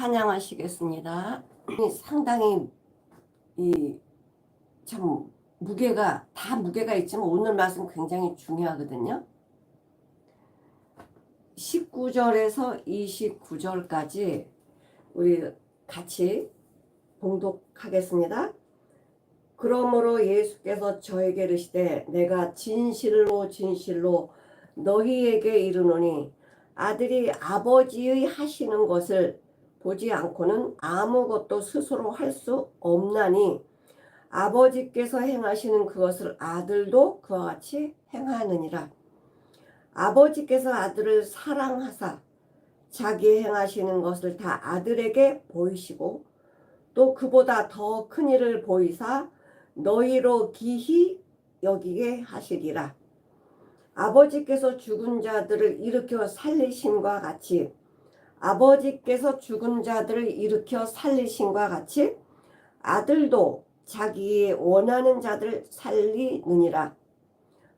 찬양하시겠습니다. 상당히 참 무게가 있지만 오늘 말씀 굉장히 중요하거든요. 19절에서 29절까지 우리 같이 봉독하겠습니다. 그러므로 예수께서 저에게 이르시되 내가 진실로 진실로 너희에게 이르노니 아들이 아버지의 하시는 것을 보지 않고는 아무것도 스스로 할 수 없나니 아버지께서 행하시는 그것을 아들도 그와 같이 행하느니라. 아버지께서 아들을 사랑하사 자기 행하시는 것을 다 아들에게 보이시고 또 그보다 더 큰 일을 보이사 너희로 기히 여기게 하시리라. 아버지께서 죽은 자들을 일으켜 살리심과 같이 아들도 자기의 원하는 자들을 살리느니라.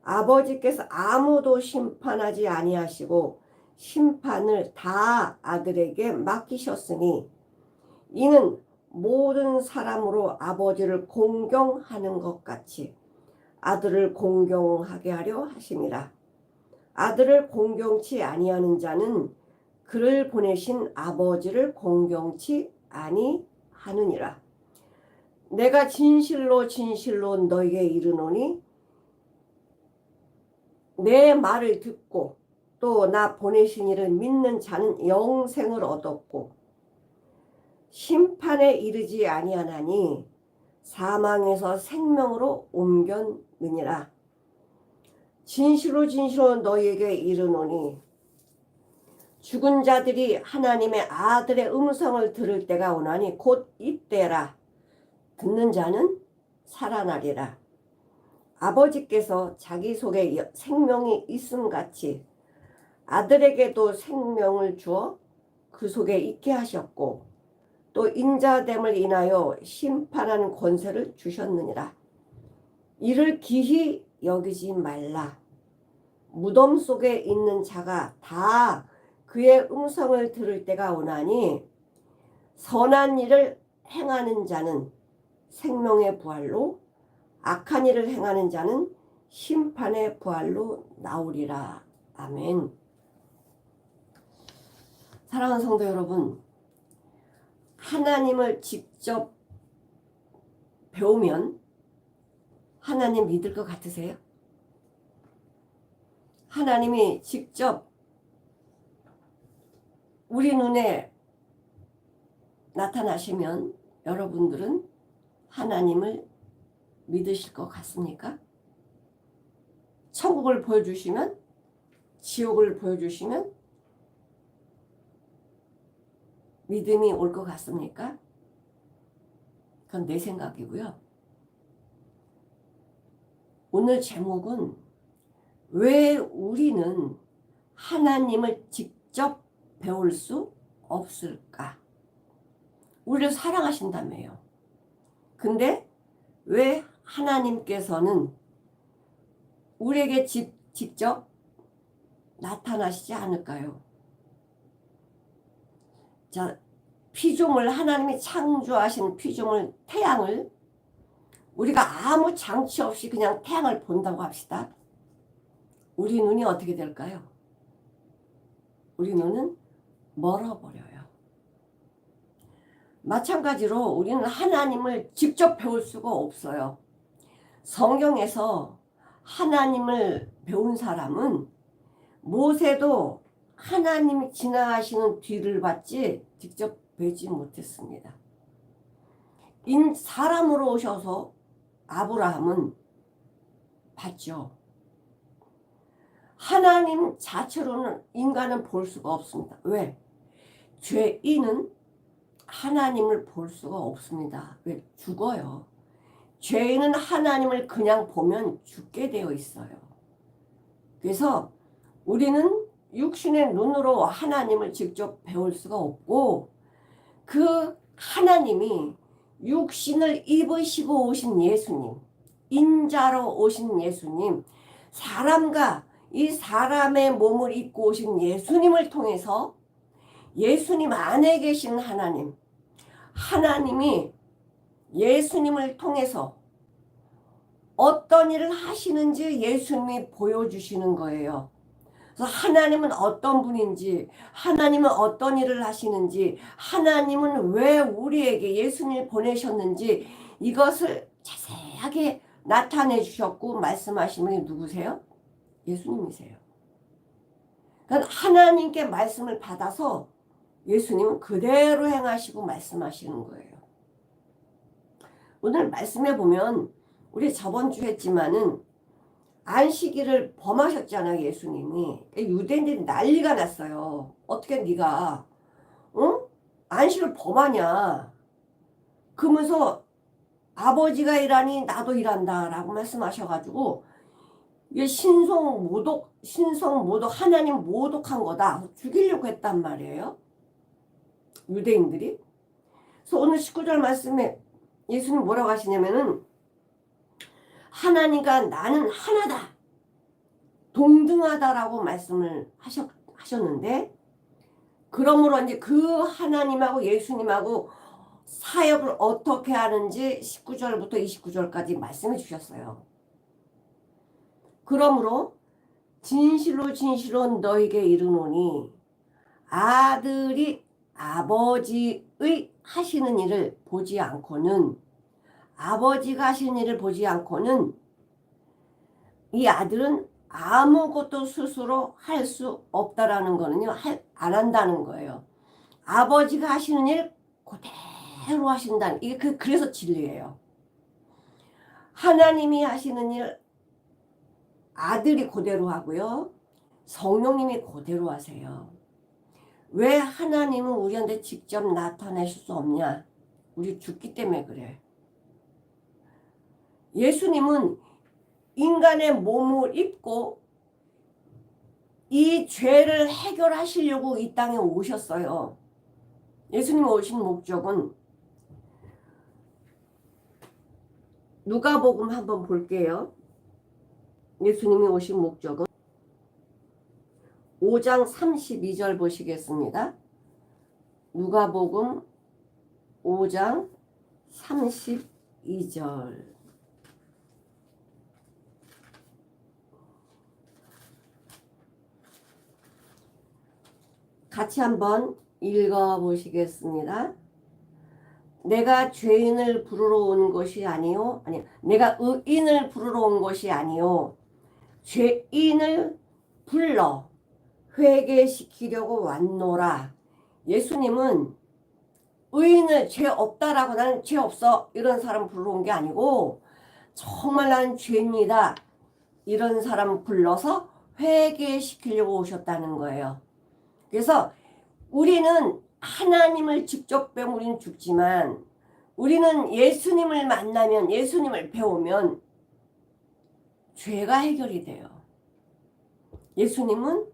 아버지께서 아무도 심판하지 아니하시고 심판을 다 아들에게 맡기셨으니 이는 모든 사람으로 아버지를 공경하는 것 같이 아들을 공경하게 하려 하심이라. 아들을 공경치 아니하는 자는 그를 보내신 아버지를 공경치 아니하느니라. 내가 진실로 진실로 너희에게 이르노니 내 말을 듣고 또 나 보내신 이를 믿는 자는 영생을 얻었고 심판에 이르지 아니하나니 사망에서 생명으로 옮겼느니라. 진실로 진실로 너희에게 이르노니 죽은 자들이 하나님의 아들의 음성을 들을 때가 오나니 곧 이때라. 듣는 자는 살아나리라. 아버지께서 자기 속에 생명이 있음같이 아들에게도 생명을 주어 그 속에 있게 하셨고 또 인자됨을 인하여 심판하는 권세를 주셨느니라. 이를 기히 여기지 말라. 무덤 속에 있는 자가 다 그의 음성을 들을 때가 오나니 선한 일을 행하는 자는 생명의 부활로 악한 일을 행하는 자는 심판의 부활로 나오리라. 아멘. 사랑하는 성도 여러분, 하나님을 직접 배우면 하나님 믿을 것 같으세요? 하나님이 직접 우리 눈에 나타나시면 여러분들은 하나님을 믿으실 것 같습니까? 천국을 보여주시면, 지옥을 보여주시면 믿음이 올 것 같습니까? 그건 내 생각이고요. 오늘 제목은 왜 우리는 하나님을 직접 배울 수 없을까? 우리를 사랑하신다며요. 근데 왜 하나님께서는 우리에게 직접 나타나시지 않을까요? 자, 피조물, 하나님이 창조하신 피조물 태양을 우리가 아무 장치 없이 그냥 태양을 본다고 합시다. 우리 눈이 어떻게 될까요? 우리 눈은 멀어버려요. 마찬가지로 우리는 하나님을 직접 배울 수가 없어요. 성경에서 하나님을 배운 사람은 모세도 하나님이 지나가시는 뒤를 봤지 직접 뵈지 못했습니다. 사람으로 오셔서 아브라함은 봤죠. 하나님 자체로는 인간은 볼 수가 없습니다. 왜? 죄인은 하나님을 볼 수가 없습니다. 왜? 죽어요. 죄인은 하나님을 그냥 보면 죽게 되어 있어요. 그래서 우리는 육신의 눈으로 하나님을 직접 배울 수가 없고 그 하나님이 육신을 입으시고 오신 예수님, 인자로 오신 예수님, 사람과 이 사람의 몸을 입고 오신 예수님을 통해서 예수님 안에 계신 하나님, 하나님이 예수님을 통해서 어떤 일을 하시는지 예수님이 보여주시는 거예요. 그래서 하나님은 어떤 분인지, 하나님은 어떤 일을 하시는지, 하나님은 왜 우리에게 예수님을 보내셨는지 이것을 자세하게 나타내 주셨고 말씀하신 분이 누구세요? 예수님이세요. 그러니까 하나님께 말씀을 받아서 예수님은 그대로 행하시고 말씀하시는 거예요. 오늘 말씀해 보면 우리 저번 주에 했지만은 안식일을 범하셨잖아요. 예수님이. 유대인들이 난리가 났어요. 어떻게 네가 안식을 범하냐. 그러면서 아버지가 일하니 나도 일한다 라고 말씀하셔가지고 신성 모독 하나님 모독한 거다. 죽이려고 했단 말이에요. 유대인들이. 그래서 오늘 19절 말씀에 예수님 뭐라고 하시냐면은 하나님과 나는 하나다. 동등하다라고 말씀을 하셨는데 그러므로 이제 그 하나님하고 예수님하고 사역을 어떻게 하는지 19절부터 29절까지 말씀해 주셨어요. 그러므로 진실로 진실로 너에게 이르노니 아들이 아버지의 하시는 일을 보지 않고는 아버지가 하시는 일을 보지 않고는 이 아들은 아무것도 스스로 할 수 없다라는 거는요. 안 한다는 거예요. 아버지가 하시는 일 그대로 하신다는 이게 그래서 진리예요. 하나님이 하시는 일 아들이 그대로 하고요. 성령님이 그대로 하세요. 왜 하나님은 우리한테 직접 나타내실 수 없냐? 우리 죽기 때문에 그래. 예수님은 인간의 몸을 입고 이 죄를 해결하시려고 이 땅에 오셨어요. 예수님 오신 목적은 누가복음 한번 볼게요. 예수님이 오신 목적은 5장 32절 보시겠습니다. 누가복음 5장 32절. 같이 한번 읽어보시겠습니다. 내가 죄인을 부르러 온 것이 아니요. 내가 의인을 부르러 온 것이 아니요. 죄인을 불러 회개시키려고 왔노라. 예수님은 의인을 죄 없다라고 나는 죄 없어 이런 사람 부르러 온 게 아니고 정말 나는 죄인이다 이런 사람 불러서 회개시키려고 오셨다는 거예요. 그래서 우리는 하나님을 직접 배우면 우리는 죽지만 우리는 예수님을 만나면 예수님을 배우면 죄가 해결이 돼요. 예수님은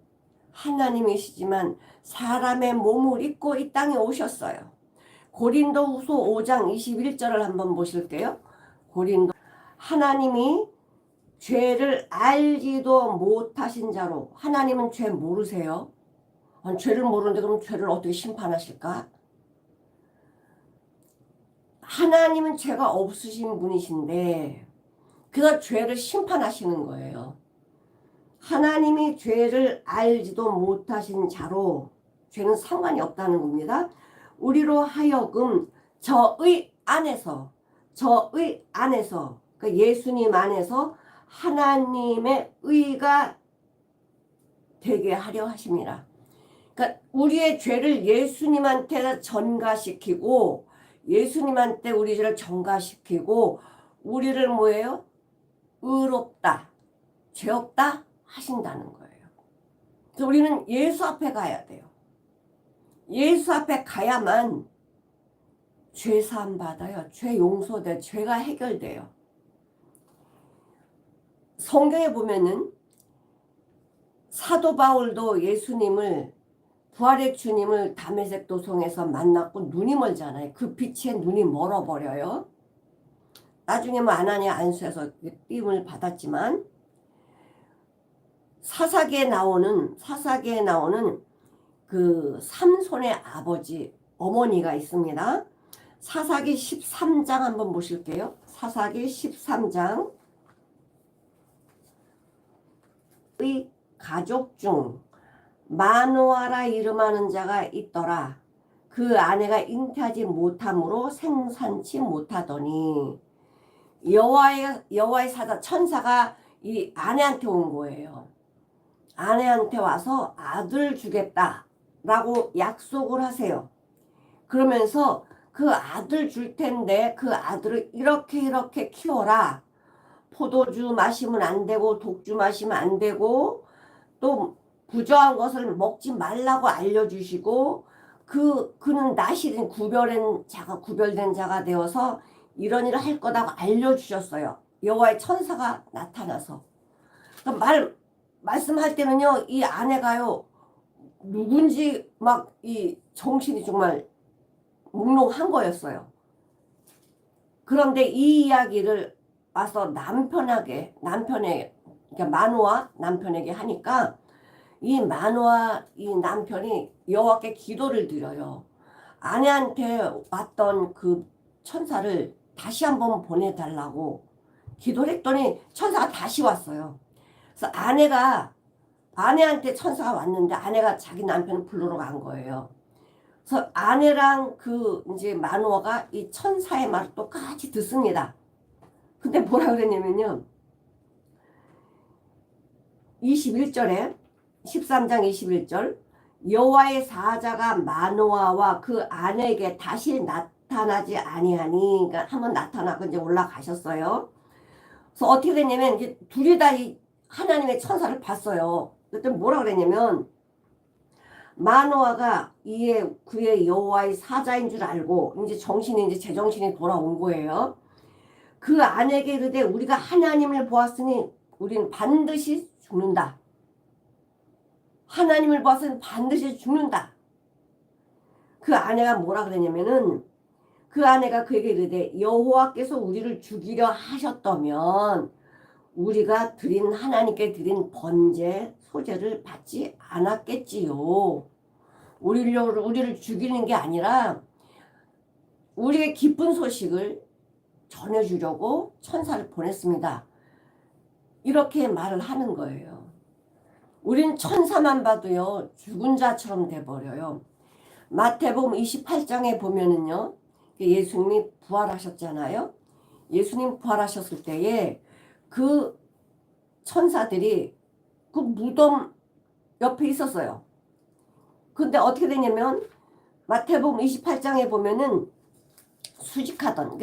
하나님이시지만 사람의 몸을 입고 이 땅에 오셨어요. 고린도후서 5장 21절을 한번 보실게요. 하나님이 죄를 알지도 못하신 자로 하나님은 죄 모르세요? 죄를 모르는데 그럼 죄를 어떻게 심판하실까? 하나님은 죄가 없으신 분이신데 그래서 죄를 심판하시는 거예요. 하나님이 죄를 알지도 못하신 자로 죄는 상관이 없다는 겁니다. 우리로 하여금 저의 안에서 그러니까 예수님 안에서 하나님의 의가 되게 하려 하심이라. 그러니까 우리의 죄를 예수님한테 전가시키고 예수님한테 우리 죄를 전가시키고 우리를 뭐예요? 의롭다, 죄 없다 하신다는 거예요. 그래서 우리는 예수 앞에 가야 돼요. 예수 앞에 가야만 죄 사함 받아요. 죄 용서돼, 죄가 해결돼요. 성경에 보면은 사도 바울도 예수님을 부활의 주님을 다메섹 도성에서 만났고 눈이 멀잖아요. 그 빛에 눈이 멀어버려요. 나중에 뭐 아나니아 안수해서 띄움을 사사기에 나오는 그 삼손의 아버지 어머니가 있습니다. 사사기 13장 한번 보실게요. 사사기 13장 의 가족 중 마노아라 이름하는 자가 있더라. 그 아내가 잉태하지 못함으로 생산치 못하더니 여호와의 사자 천사가 이 아내한테 온 거예요. 아내한테 와서 아들 주겠다라고 약속을 하세요. 그러면서 그 아들 줄 텐데 그 아들을 이렇게 키워라. 포도주 마시면 안 되고 독주 마시면 안 되고 또 부정한 것을 먹지 말라고 알려주시고 그는 나시린 구별된 자가 되어서 이런 일을 할 거다고 알려주셨어요. 여호와의 천사가 나타나서. 말씀할 때는요, 이 아내가요, 누군지 막 이 정신이 정말 몽롱한 거였어요. 그런데 이 이야기를 와서 그러니까 마노아 남편에게 하니까 이 마노아 이 남편이 여호와께 기도를 드려요. 아내한테 왔던 그 천사를 다시 한번 보내달라고 기도를 했더니 천사가 다시 왔어요. 그래서 아내한테 천사가 왔는데 아내가 자기 남편을 부르러 간 거예요. 그래서 아내랑 이제 마노아가 이 천사의 말을 똑같이 듣습니다. 근데 뭐라 그랬냐면요. 21절에 13장 21절 여호와의 사자가 마노아와 그 아내에게 다시 나타나지 아니하니, 그러니까 한번 나타나고 이제 올라가셨어요. 그래서 어떻게 됐냐면 이제 둘이 다 이 하나님의 천사를 봤어요. 그랬더니 뭐라 그랬냐면 마노아가 그의 여호와의 사자인 줄 알고 이제 제정신이 돌아온 거예요. 그 아내에게 이르되 우리가 하나님을 보았으니 우리는 반드시 죽는다. 하나님을 보았으니 반드시 죽는다. 그 아내가 뭐라 그랬냐면은 그 아내가 그에게 이르되 여호와께서 우리를 죽이려 하셨다면 우리가 하나님께 드린 번제 소제를 받지 않았겠지요. 우리를 죽이는 게 아니라 우리의 기쁜 소식을 전해주려고 천사를 보냈습니다. 이렇게 말을 하는 거예요. 우린 천사만 봐도요 죽은 자처럼 돼버려요. 마태복음 28장에 보면은요 예수님이 부활하셨잖아요. 예수님 부활하셨을 때에 그 천사들이 그 무덤 옆에 있었어요. 근데 어떻게 되냐면 마태복음 28장에 보면은 수직하던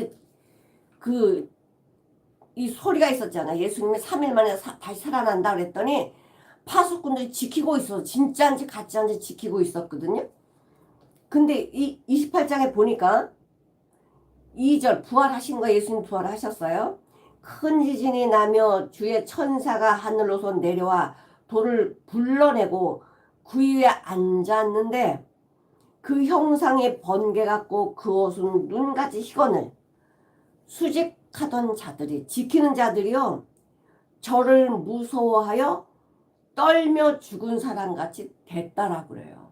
이 소리가 있었잖아. 예수님이 3일 만에 다시 살아난다 그랬더니 파수꾼들이 지키고 있어. 진짜인지 가짜인지 지키고 있었거든요. 근데 이 28장에 보니까 2절 부활하신 거 예수님 부활하셨어요. 큰 지진이 나며 주의 천사가 하늘로서 내려와 돌을 불러내고 그 위에 앉았는데 그 형상의 번개 같고 그 옷은 눈같이 희건을 수직하던 자들이 지키는 자들이요 저를 무서워하여 떨며 죽은 사람같이 됐다라고 그래요.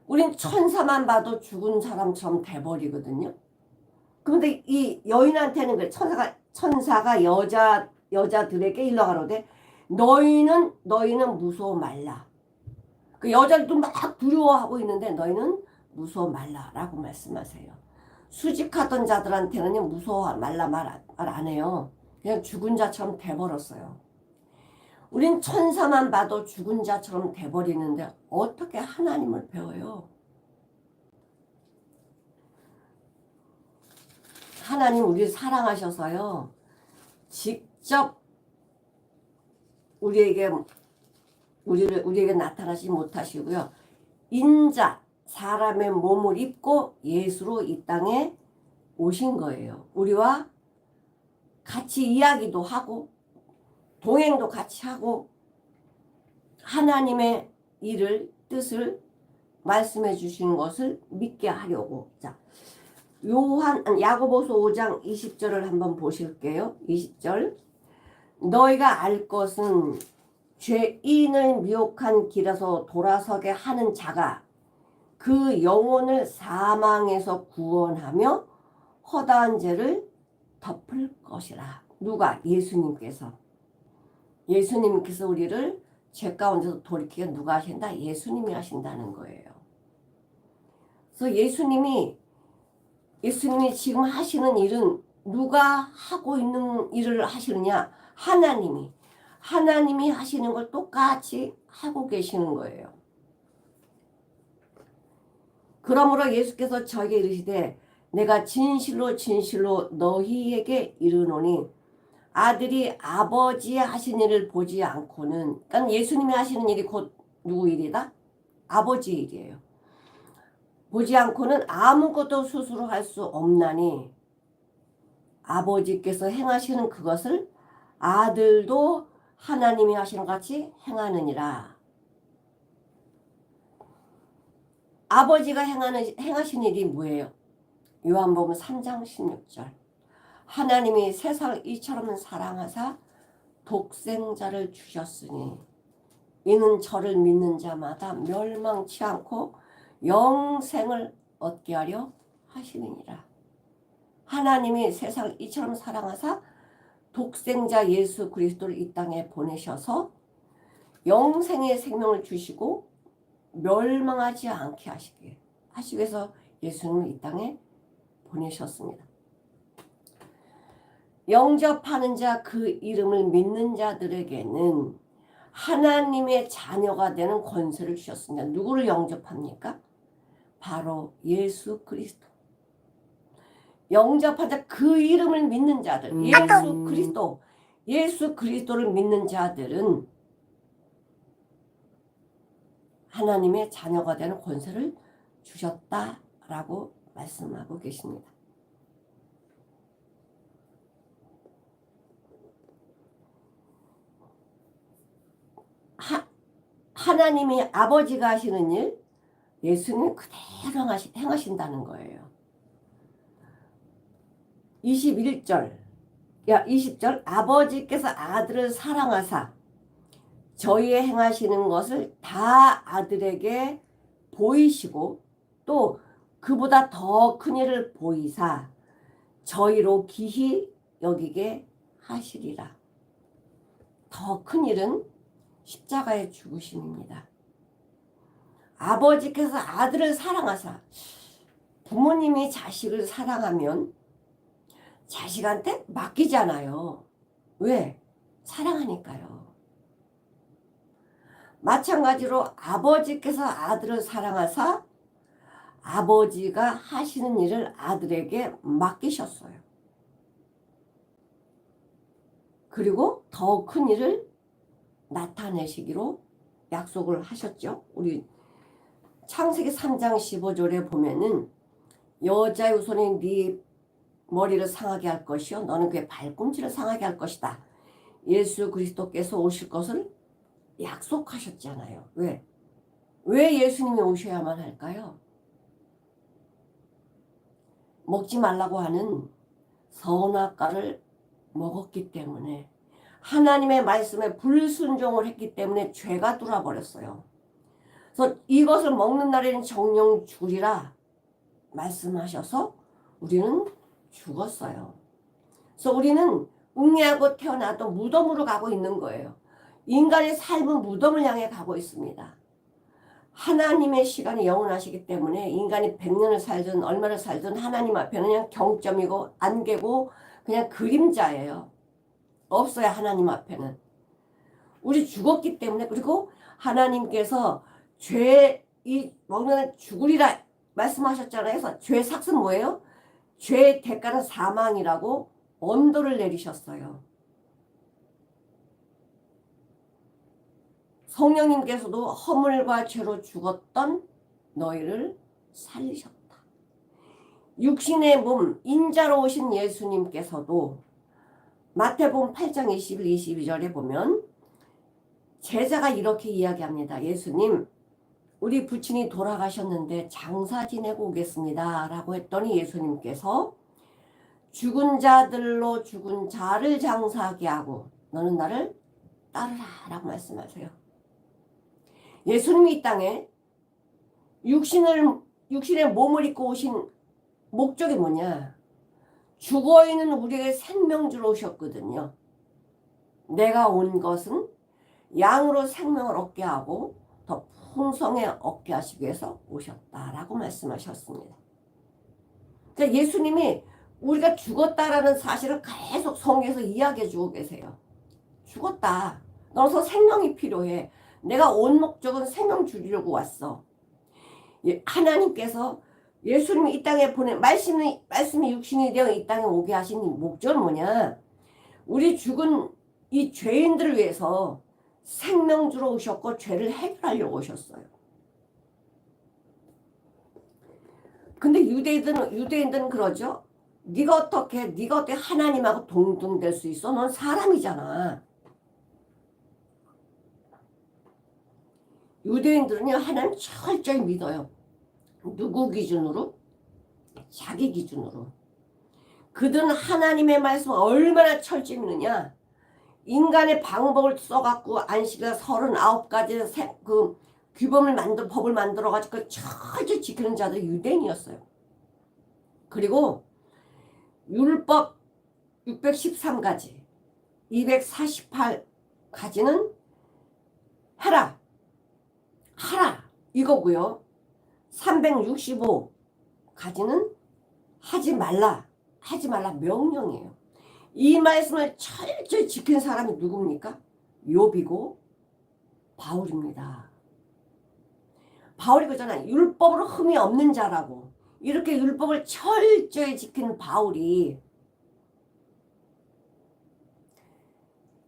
우린 천사만 봐도 죽은 사람처럼 돼버리거든요. 그런데 이 여인한테는 그래. 천사가 여자들에게 일러가로되 너희는 무서워 말라. 그 여자들도 막 두려워하고 있는데 너희는 무서워 말라라고 말씀하세요. 수직하던 자들한테는 무서워 말라 말 안 해요. 그냥 죽은 자처럼 돼버렸어요. 우린 천사만 봐도 죽은 자처럼 돼버리는데 어떻게 하나님을 배워요? 하나님 우리를 사랑하셔서요. 직접 우리에게 나타나지 못하시고요. 인자 사람의 몸을 입고 예수로 이 땅에 오신 거예요. 우리와 같이 이야기도 하고 동행도 같이 하고 하나님의 뜻을 말씀해 주시는 것을 믿게 하려고. 자, 야고보서 5장 20절을 한번 보실게요. 20절. 너희가 알 것은 죄인을 미혹한 길에서 돌아서게 하는 자가 그 영혼을 사망에서 구원하며 허다한 죄를 덮을 것이라. 누가? 예수님께서. 예수님께서 우리를 죄 가운데서 돌이키게 누가 하신다? 예수님이 하신다는 거예요. 그래서 예수님이 지금 하시는 일은 누가 하고 있는 일을 하시느냐? 하나님이 하시는 걸 똑같이 하고 계시는 거예요. 그러므로 예수께서 저에게 이르시되 내가 진실로 진실로 너희에게 이르노니 아들이 아버지 하신 일을 보지 않고는, 그러니까 예수님이 하시는 일이 곧 누구 일이다? 아버지 일이에요. 보지 않고는 아무것도 스스로 할 수 없나니 아버지께서 행하시는 그것을 아들도 하나님이 하시는 것 같이 행하느니라. 아버지가 행하신 일이 뭐예요? 요한복음 3장 16절. 하나님이 세상을 이처럼 사랑하사 독생자를 주셨으니 이는 저를 믿는 자마다 멸망치 않고 영생을 얻게 하려 하시느니라. 하나님이 세상을 이처럼 사랑하사 독생자 예수 그리스도를 이 땅에 보내셔서 영생의 생명을 주시고 멸망하지 않게 하시기 위해서 예수님을 이 땅에 보내셨습니다. 영접하는 자, 그 이름을 믿는 자들에게는 하나님의 자녀가 되는 권세를 주셨습니다. 누구를 영접합니까? 바로 예수 그리스도. 영접한 자, 그 이름을 믿는 자들, 예수 그리스도를 믿는 자들은 하나님의 자녀가 되는 권세를 주셨다라고 말씀하고 계십니다. 하나님이 아버지가 하시는 일, 예수님이 그대로 행하신다는 거예요. 20절 아버지께서 아들을 사랑하사 저희의 행하시는 것을 다 아들에게 보이시고 또 그보다 더 큰 일을 보이사 저희로 기히 여기게 하시리라. 더 큰 일은 십자가의 죽으심입니다. 아버지께서 아들을 사랑하사, 부모님이 자식을 사랑하면 자식한테 맡기잖아요. 왜? 사랑하니까요. 마찬가지로 아버지께서 아들을 사랑하사 아버지가 하시는 일을 아들에게 맡기셨어요. 그리고 더 큰 일을 나타내시기로 약속을 하셨죠. 우리 창세기 3장 15절에 보면은 여자의 후손이 네 머리를 상하게 할 것이요 너는 그의 발꿈치를 상하게 할 것이다. 예수 그리스도께서 오실 것을 약속하셨잖아요. 왜 예수님이 오셔야만 할까요? 먹지 말라고 하는 선악과를 먹었기 때문에, 하나님의 말씀에 불순종을 했기 때문에 죄가 들어버렸어요. 그래서 이것을 먹는 날에는 정령 죽으리라 말씀하셔서 우리는 죽었어요. 그래서 우리는 응애하고 태어나도 무덤으로 가고 있는 거예요. 인간의 삶은 무덤을 향해 가고 있습니다. 하나님의 시간이 영원하시기 때문에 인간이 100년을 살든 얼마를 살든 하나님 앞에는 그냥 경점이고 안개고 그냥 그림자예요. 없어요. 하나님 앞에는. 우리 죽었기 때문에. 그리고 하나님께서 이 먹는 날 죽으리라 말씀하셨잖아요. 그래서 죄 삭은 뭐예요? 죄의 대가는 사망이라고 언도를 내리셨어요. 성령님께서도 허물과 죄로 죽었던 너희를 살리셨다. 육신의 몸 인자로 오신 예수님께서도 마태복음 8장 21, 22절에 보면 제자가 이렇게 이야기합니다. 예수님, 우리 부친이 돌아가셨는데 장사 지내고 오겠습니다 라고 했더니 예수님께서 죽은 자들로 죽은 자를 장사하게 하고 너는 나를 따르라 라고 말씀하세요. 예수님이 이 땅에 육신의 몸을 입고 오신 목적이 뭐냐? 죽어있는 우리에게 생명 주러 오셨거든요. 내가 온 것은 양으로 생명을 얻게 하고 더 풍성에 얻게 하시기 위해서 오셨다라고 말씀하셨습니다. 그러니까 예수님이 우리가 죽었다라는 사실을 계속 성경에서 이야기해 주고 계세요. 죽었다. 너서 생명이 필요해. 내가 온 목적은 생명 주려고 왔어. 하나님께서 예수님이 이 땅에 말씀이 육신이 되어 이 땅에 오게 하신 목적은 뭐냐? 우리 죽은 이 죄인들을 위해서 생명 주러 오셨고 죄를 해결하려고 오셨어요. 근데 유대인들은 그러죠. 네가 어떻게 하나님하고 동등될 수 있어? 넌 사람이잖아. 유대인들은요, 하나님 철저히 믿어요. 누구 기준으로? 자기 기준으로. 그들은 하나님의 말씀을 얼마나 철저히 믿느냐? 인간의 방법을 써갖고 안식일 39가지 그 법을 만들어가지고 철저히 지키는 자들이 유대인이었어요. 그리고 율법 613가지, 248가지는 하라 이거고요. 365가지는 하지 말라 명령이에요. 이 말씀을 철저히 지킨 사람이 누굽니까? 욥이고 바울입니다. 바울이 그러잖아요. 율법으로 흠이 없는 자라고. 이렇게 율법을 철저히 지킨 바울이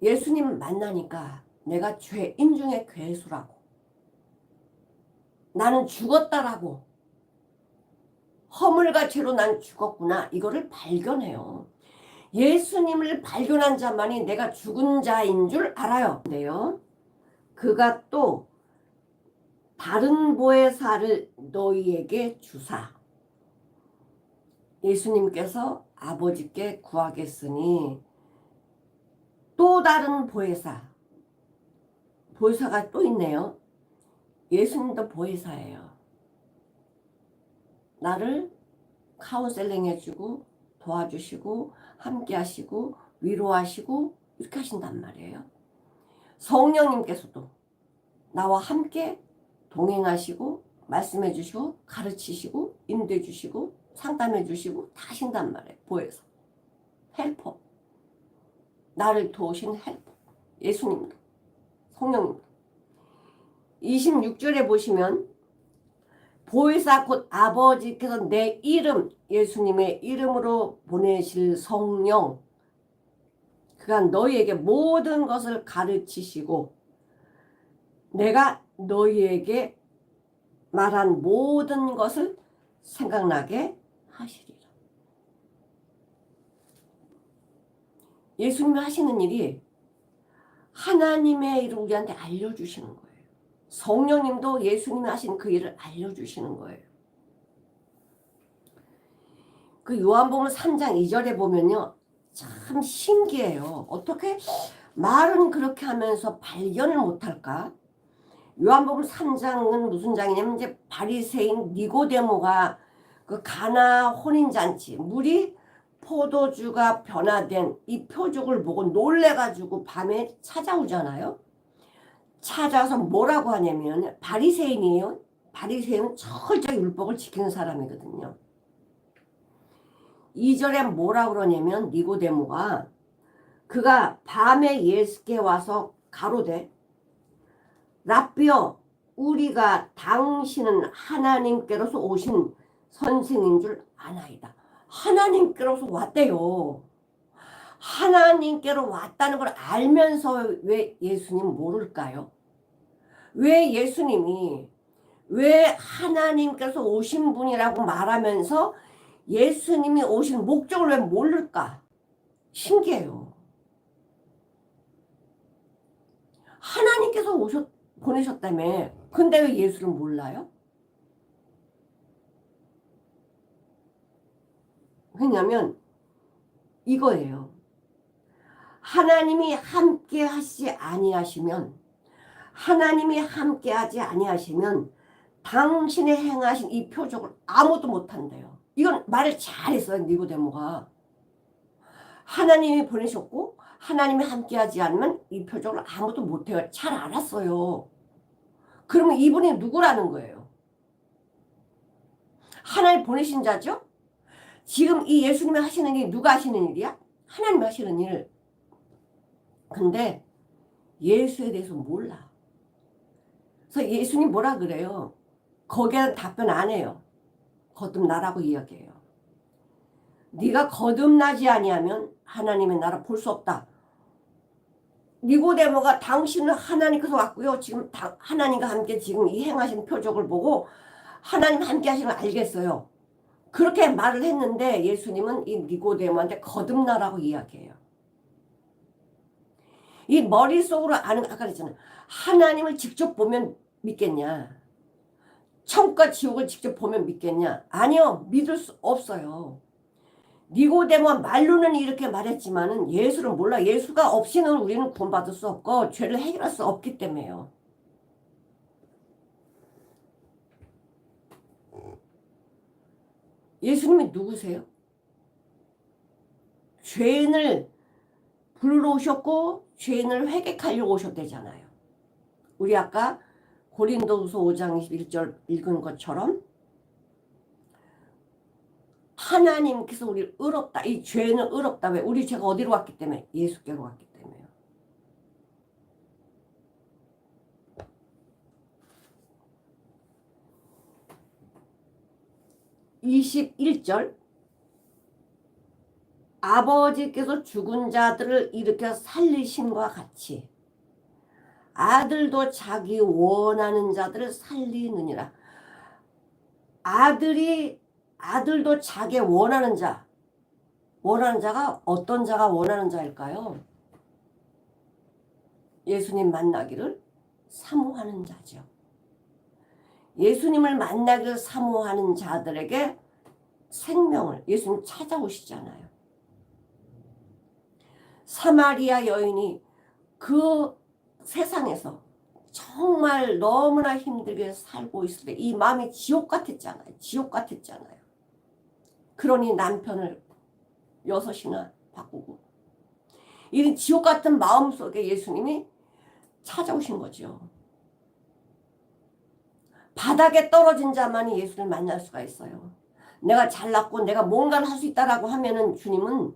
예수님 만나니까 내가 죄인 중에 괴수라고, 나는 죽었다라고, 허물과 죄로 난 죽었구나, 이거를 발견해요. 예수님을 발견한 자만이 내가 죽은 자인 줄 알아요. 근데요, 그가 또 다른 보혜사를 너희에게 주사, 예수님께서 아버지께 구하겠으니 또 다른 보혜사가 또 있네요. 예수님도 보혜사예요. 나를 카운셀링 해주고 도와주시고 함께 하시고 위로하시고 이렇게 하신단 말이에요. 성령님께서도 나와 함께 동행하시고 말씀해 주시고 가르치시고 인도해 주시고 상담해 주시고 다 하신단 말이에요. 보혜사, 헬퍼, 나를 도우신 헬퍼, 예수님도 성령님도. 26절에 보시면 보혜사 곧 아버지께서 내 이름, 예수님의 이름으로 보내실 성령, 그가 너희에게 모든 것을 가르치시고 내가 너희에게 말한 모든 것을 생각나게 하시리라. 예수님이 하시는 일이 하나님의 일을 우리한테 알려주시는 거예요. 성령님도 예수님이 하신 그 일을 알려주시는 거예요. 그 요한복음 3장 2절에 보면요, 참 신기해요. 어떻게 말은 그렇게 하면서 발견을 못할까? 요한복음 3장은 무슨 장이냐면, 이제 바리새인 니고데모가 그 가나 혼인잔치, 물이 포도주가 변화된 이 표적을 보고 놀래가지고 밤에 찾아오잖아요. 찾아서 뭐라고 하냐면, 바리새인이에요. 바리새인은 철저히 율법을 지키는 사람이거든요. 2절에 뭐라 그러냐면, 니고데모가 그가 밤에 예수께 와서 가로되 랍비여, 우리가 당신은 하나님께로서 오신 선생인 줄 아나이다. 하나님께로서 왔대요. 하나님께로 왔다는 걸 알면서 왜 예수님 모를까요? 왜 예수님이 왜 하나님께서 오신 분이라고 말하면서 예수님이 오신 목적을 왜 모를까? 신기해요. 하나님께서 보내셨다며. 근데 왜 예수를 몰라요? 왜냐면 이거예요. 하나님이 함께 하시지 아니하시면, 하나님이 함께 하지 아니하시면 당신의 행하신 이 표적을 아무도 못한대요. 이건 말을 잘했어요. 니고데모가. 하나님이 보내셨고 하나님이 함께 하지 않으면 이 표적을 아무도 못해요. 잘 알았어요. 그러면 이분이 누구라는 거예요? 하나님 보내신 자죠? 지금 이 예수님이 하시는 게 누가 하시는 일이야? 하나님이 하시는 일. 근데 예수에 대해서 몰라. 그래서 예수님 뭐라 그래요? 거기에 답변 안 해요. 거듭나라고 이야기해요. 네가 거듭나지 아니하면 하나님의 나라 볼 수 없다. 니고데모가 당신은 하나님께서 왔고요. 지금 하나님과 함께 지금 이 행하신 표적을 보고 하나님 함께 하시는 걸 알겠어요. 그렇게 말을 했는데 예수님은 이 니고데모한테 거듭나라고 이야기해요. 이 머릿속으로 아는, 아까 그랬잖아요. 하나님을 직접 보면 믿겠냐? 천국과 지옥을 직접 보면 믿겠냐? 아니요. 믿을 수 없어요. 니고데모가 말로는 이렇게 말했지만은 예수를 몰라. 예수가 없이는 우리는 구원받을 수 없고 죄를 해결할 수 없기 때문에요. 예수님이 누구세요? 죄인을 불러오셨고 죄인을 회개하려고 오셨대잖아요. 우리 아까 고린도후서 5장 21절 읽은 것처럼 하나님께서 우리를 의롭다. 이 죄는 의롭다. 왜? 우리 죄가 어디로 갔기 때문에? 예수께로 갔기 때문에요. (21절) 아버지께서 죽은 자들을 일으켜 살리심과 같이 아들도 자기 원하는 자들을 살리느니라. 아들도 자기 원하는 자가 어떤 자가 원하는 자일까요? 예수님 만나기를 사모하는 자죠. 예수님을 만나기를 사모하는 자들에게 생명을 예수님 찾아오시잖아요. 사마리아 여인이 그 세상에서 정말 너무나 힘들게 살고 있을 때 이 마음이 지옥 같았잖아요. 지옥 같았잖아요. 그러니 남편을 6이나 바꾸고 이 지옥 같은 마음 속에 예수님이 찾아오신 거죠. 바닥에 떨어진 자만이 예수를 만날 수가 있어요. 내가 잘났고 내가 뭔가를 할 수 있다라고 하면은 주님은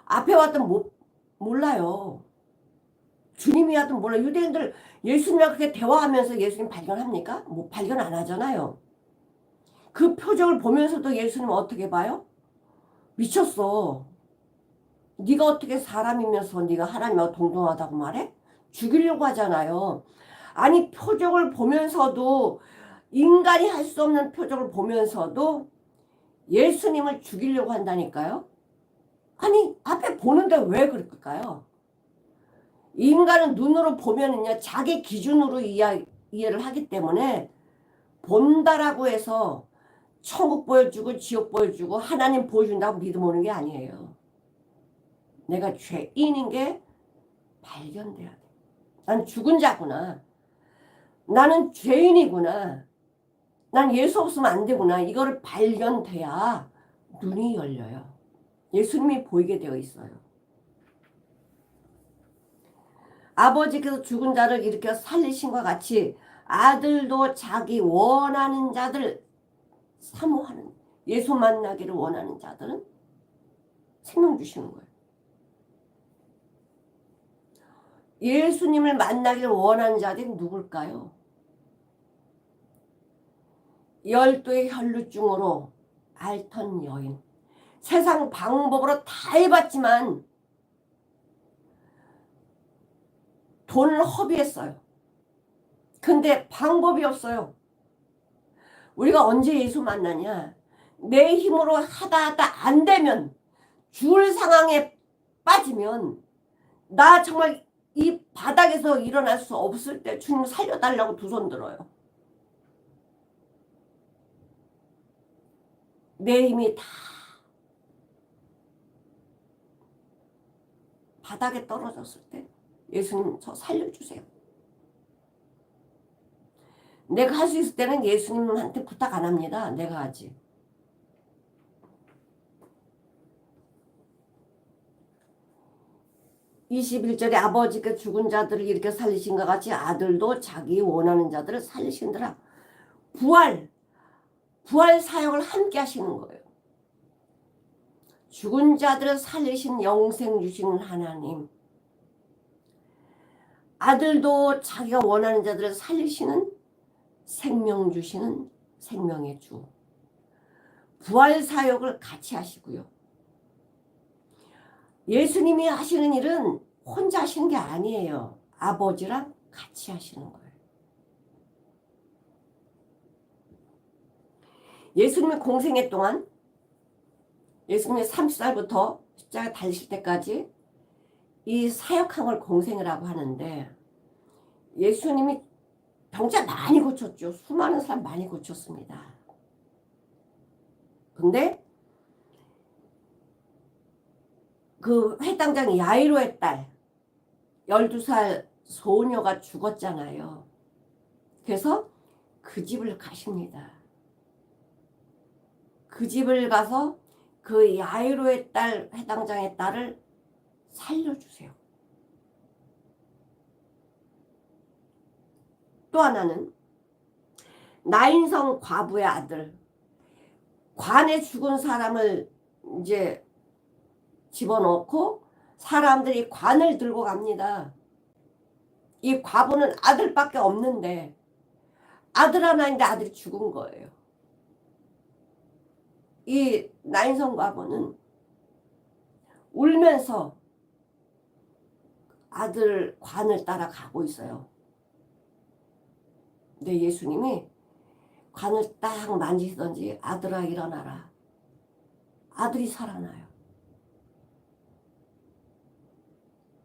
앞에 왔든 몰라요. 주님이 하든 몰라. 유대인들 예수님이랑 그렇게 대화하면서 예수님 발견합니까? 뭐 발견 안 하잖아요. 그 표정을 보면서도 예수님 어떻게 봐요? 미쳤어. 네가 어떻게 사람이면서 네가 하나님하고 동등하다고 말해? 죽이려고 하잖아요. 아니 표정을 보면서도 인간이 할 수 없는 표정을 보면서도 예수님을 죽이려고 한다니까요. 아니 앞에 보는데 왜 그럴까요? 인간은 눈으로 보면은요 자기 기준으로 이해를 하기 때문에 본다라고 해서 천국 보여주고 지옥 보여주고 하나님 보여준다고 믿음 오는 게 아니에요. 내가 죄인인 게 발견돼야 돼. 난 죽은 자구나. 나는 죄인이구나. 난 예수 없으면 안 되구나. 이거를 발견돼야 눈이 열려요. 예수님이 보이게 되어 있어요. 아버지께서 죽은 자를 일으켜 살리신과 같이 아들도 자기 원하는 자들 사모하는 예수 만나기를 원하는 자들은 생명 주시는 거예요. 예수님을 만나기를 원하는 자들이 누굴까요? 12의 혈루증으로 앓던 여인. 세상 방법으로 다 해봤지만 돈을 허비했어요. 근데 방법이 없어요. 우리가 언제 예수 만나냐? 내 힘으로 하다 안 되면 죽을 상황에 빠지면 나 정말 이 바닥에서 일어날 수 없을 때 주님 살려달라고 두 손 들어요. 내 힘이 다 바닥에 떨어졌을 때 예수님 저 살려주세요. 내가 할 수 있을 때는 예수님한테 부탁 안 합니다. 내가 하지. (21절에) 아버지께 죽은 자들을 이렇게 살리신 것 같이 아들도 자기 원하는 자들을 살리신다라. 부활 사역을 함께 하시는 거예요. 죽은 자들을 살리신 영생 주시는 하나님, 아들도 자기가 원하는 자들을 살리시는 생명 주시는 생명의 주, 부활 사역을 같이 하시고요. 예수님이 하시는 일은 혼자 하시는 게 아니에요. 아버지랑 같이 하시는 거예요. 예수님의 공생애 동안, 예수님의 30살부터 십자가 달리실 때까지 이 사역한 걸 공생이라고 하는데, 예수님이 병자 많이 고쳤죠. 수많은 사람 많이 고쳤습니다. 근데 그 회당장 야이로의 딸 12살 소녀가 죽었잖아요. 그래서 그 집을 가십니다. 그 집을 가서 그 야이로의 딸, 회당장의 딸을 살려주세요. 또 하나는 나인성 과부의 아들, 관에 죽은 사람을 이제 집어넣고 사람들이 관을 들고 갑니다. 이 과부는 아들밖에 없는데 아들 하나인데 아들이 죽은 거예요. 이 나인성 과부는 울면서 아들 관을 따라가고 있어요. 근데 예수님이 관을 딱 만지시던지 아들아 일어나라. 아들이 살아나요.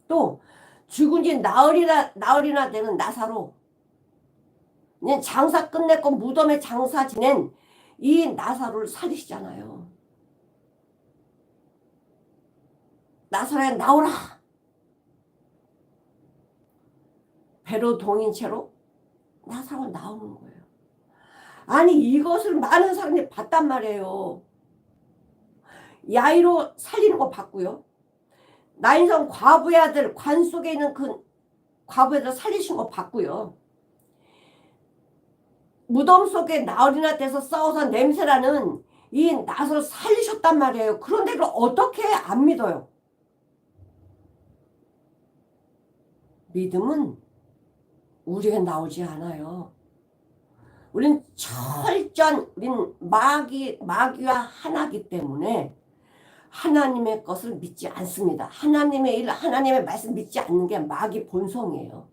또 죽은 지 나흘이나 되는 나사로, 그냥 장사 끝냈고 무덤에 장사 지낸 이 나사로를 살리시잖아요. 나사로야 나오라. 배로 동인 채로 나사로가 나오는 거예요. 아니 이것을 많은 사람들이 봤단 말이에요. 야이로 살리는 거 봤고요. 나인성 과부의 아들, 관 속에 있는 그 과부의 아들 살리신 거 봤고요. 무덤 속에 나흘이나 돼서 썩어서 냄새나는 이 나사로 살리셨단 말이에요. 그런데 그걸 어떻게 안 믿어요? 믿음은 우리에게 나오지 않아요. 우린 우린 마귀와 하나이기 때문에 하나님의 것을 믿지 않습니다. 하나님의 일, 하나님의 말씀 믿지 않는 게 마귀 본성이에요.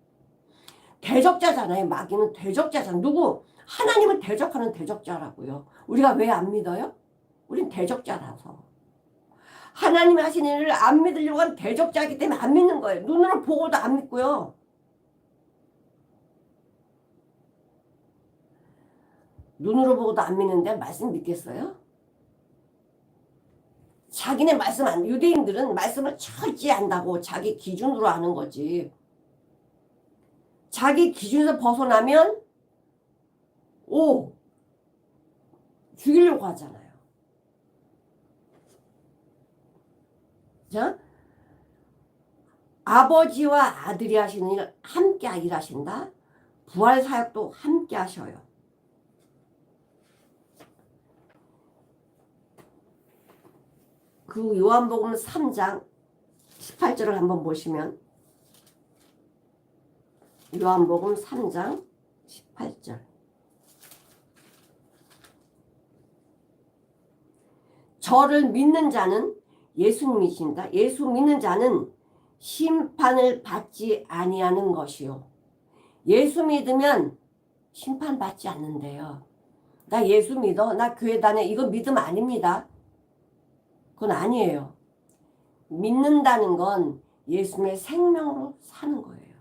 대적자잖아요. 마귀는 대적자잖아요. 누구? 하나님을 대적하는 대적자라고요. 우리가 왜 안 믿어요? 우린 대적자라서. 하나님이 하시는 일을 안 믿으려고 하는 대적자이기 때문에 안 믿는 거예요. 눈으로 보고도 안 믿고요. 눈으로 보고도 안 믿는데 말씀 믿겠어요? 자기네 말씀 유대인들은 말씀을 철저히 안다고 자기 기준으로 아는 거지. 자기 기준에서 벗어나면 죽이려고 하잖아요. 자, 아버지와 아들이 하시는 일 함께 일하신다. 부활 사역도 함께 하셔요. 그 요한복음 3장 18절을 한번 보시면, 요한복음 3장 18절. 저를 믿는 자는, 예수님이십니다. 예수 믿는 자는 심판을 받지 아니하는 것이요. 예수 믿으면 심판받지 않는데요. 나 예수 믿어. 나 교회 다녀. 이거 믿음 아닙니다. 그건 아니에요. 믿는다는 건 예수님의 생명으로 사는 거예요.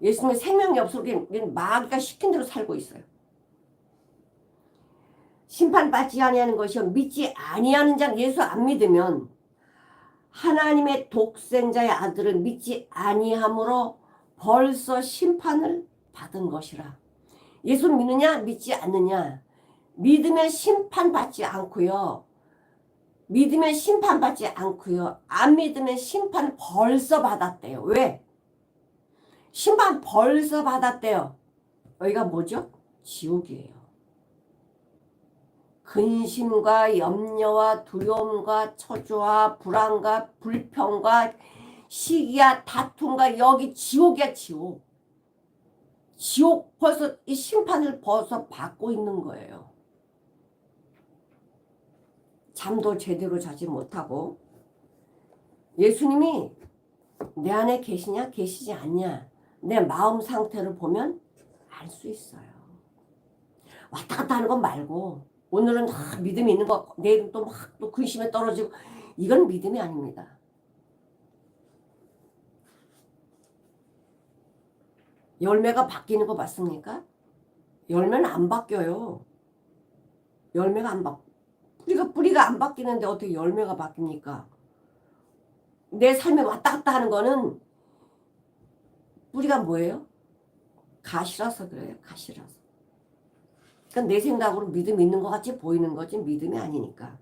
예수님의 생명이 없어 우리는 마귀가 시킨 대로 살고 있어요. 심판받지 아니하는 것이요 믿지 아니하는 자는, 예수 안 믿으면 하나님의 독생자의 아들을 믿지 아니함으로 벌써 심판을 받은 것이라. 예수 믿느냐 믿지 않느냐. 믿으면 심판받지 않고요. 믿으면 심판받지 않고요. 안 믿으면 심판 벌써 받았대요. 왜? 심판 벌써 받았대요. 여기가 뭐죠? 지옥이에요. 근심과 염려와 두려움과 처조와 불안과 불평과 시기와 다툼과 여기 지옥이야 지옥. 지옥 벌써 이 심판을 벌써 받고 있는 거예요. 잠도 제대로 자지 못하고 예수님이 내 안에 계시냐 계시지 않냐 내 마음 상태를 보면 알 수 있어요. 왔다 갔다 하는 건 말고 오늘은 믿음이 있는 거 내일은 또 막 또 근심에 떨어지고 이건 믿음이 아닙니다. 열매가 바뀌는 거 맞습니까? 열매는 안 바뀌어요. 열매가 안 바뀌어요. 뿌리가 안 바뀌는데 어떻게 열매가 바뀝니까? 내 삶에 왔다 갔다 하는 거는 뿌리가 뭐예요? 가시라서 그래요. 가시라서. 그러니까 내 생각으로 믿음 있는 것 같이 보이는 거지 믿음이 아니니까.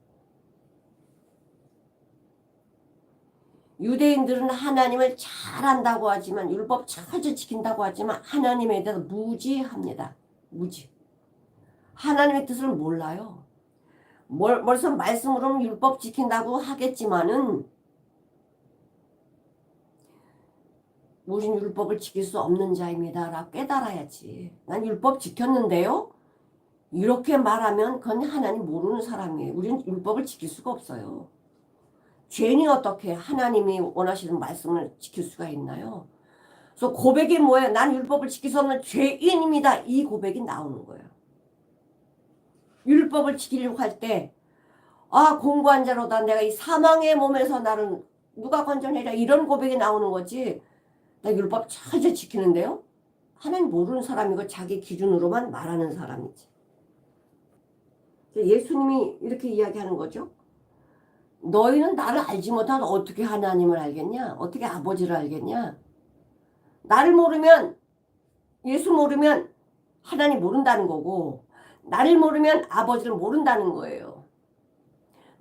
유대인들은 하나님을 잘한다고 하지만 율법 철저히 지킨다고 하지만 하나님에 대해서 무지합니다. 무지. 하나님의 뜻을 몰라요. 벌써 말씀으로는 율법 지킨다고 하겠지만은 우린 율법을 지킬 수 없는 자입니다 라고 깨달아야지. 난 율법 지켰는데요. 이렇게 말하면 그건 하나님 모르는 사람이에요. 우리는 율법을 지킬 수가 없어요. 죄인이 어떻게 하나님이 원하시는 말씀을 지킬 수가 있나요? 그래서 고백이 뭐예요? 난 율법을 지킬 수 없는 죄인입니다. 이 고백이 나오는 거예요. 율법을 지키려고 할 때 공고한 자로다 내가 이 사망의 몸에서 나를 누가 건져내랴 이런 고백이 나오는 거지. 나 율법 철저히 지키는데요. 하나님 모르는 사람이고 자기 기준으로만 말하는 사람이지. 예수님이 이렇게 이야기하는 거죠. 너희는 나를 알지 못하면 어떻게 하나님을 알겠냐? 어떻게 아버지를 알겠냐? 나를 모르면 예수 모르면 하나님 모른다는 거고 나를 모르면 아버지를 모른다는 거예요.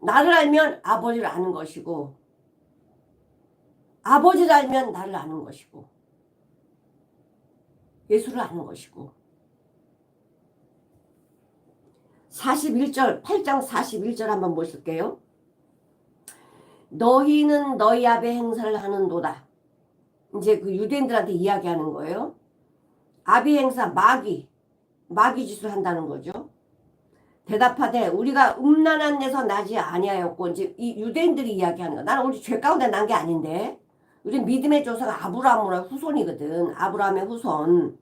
나를 알면 아버지를 아는 것이고 아버지를 알면 나를 아는 것이고 예수를 아는 것이고 41절 8장 41절 한번 보실게요. 너희는 너희 아베 행사를 하는도다. 이제 그 유대인들한테 이야기하는 거예요. 아비 행사 마귀 짓을 한다는 거죠. 대답하되 우리가 음란한 데서 나지 아니하였고 이제 이 유대인들이 이야기하는 거. 나는 우리 죄 가운데 난 게 아닌데 우리 믿음의 조상가 아브라함의 후손이거든. 아브라함의 후손.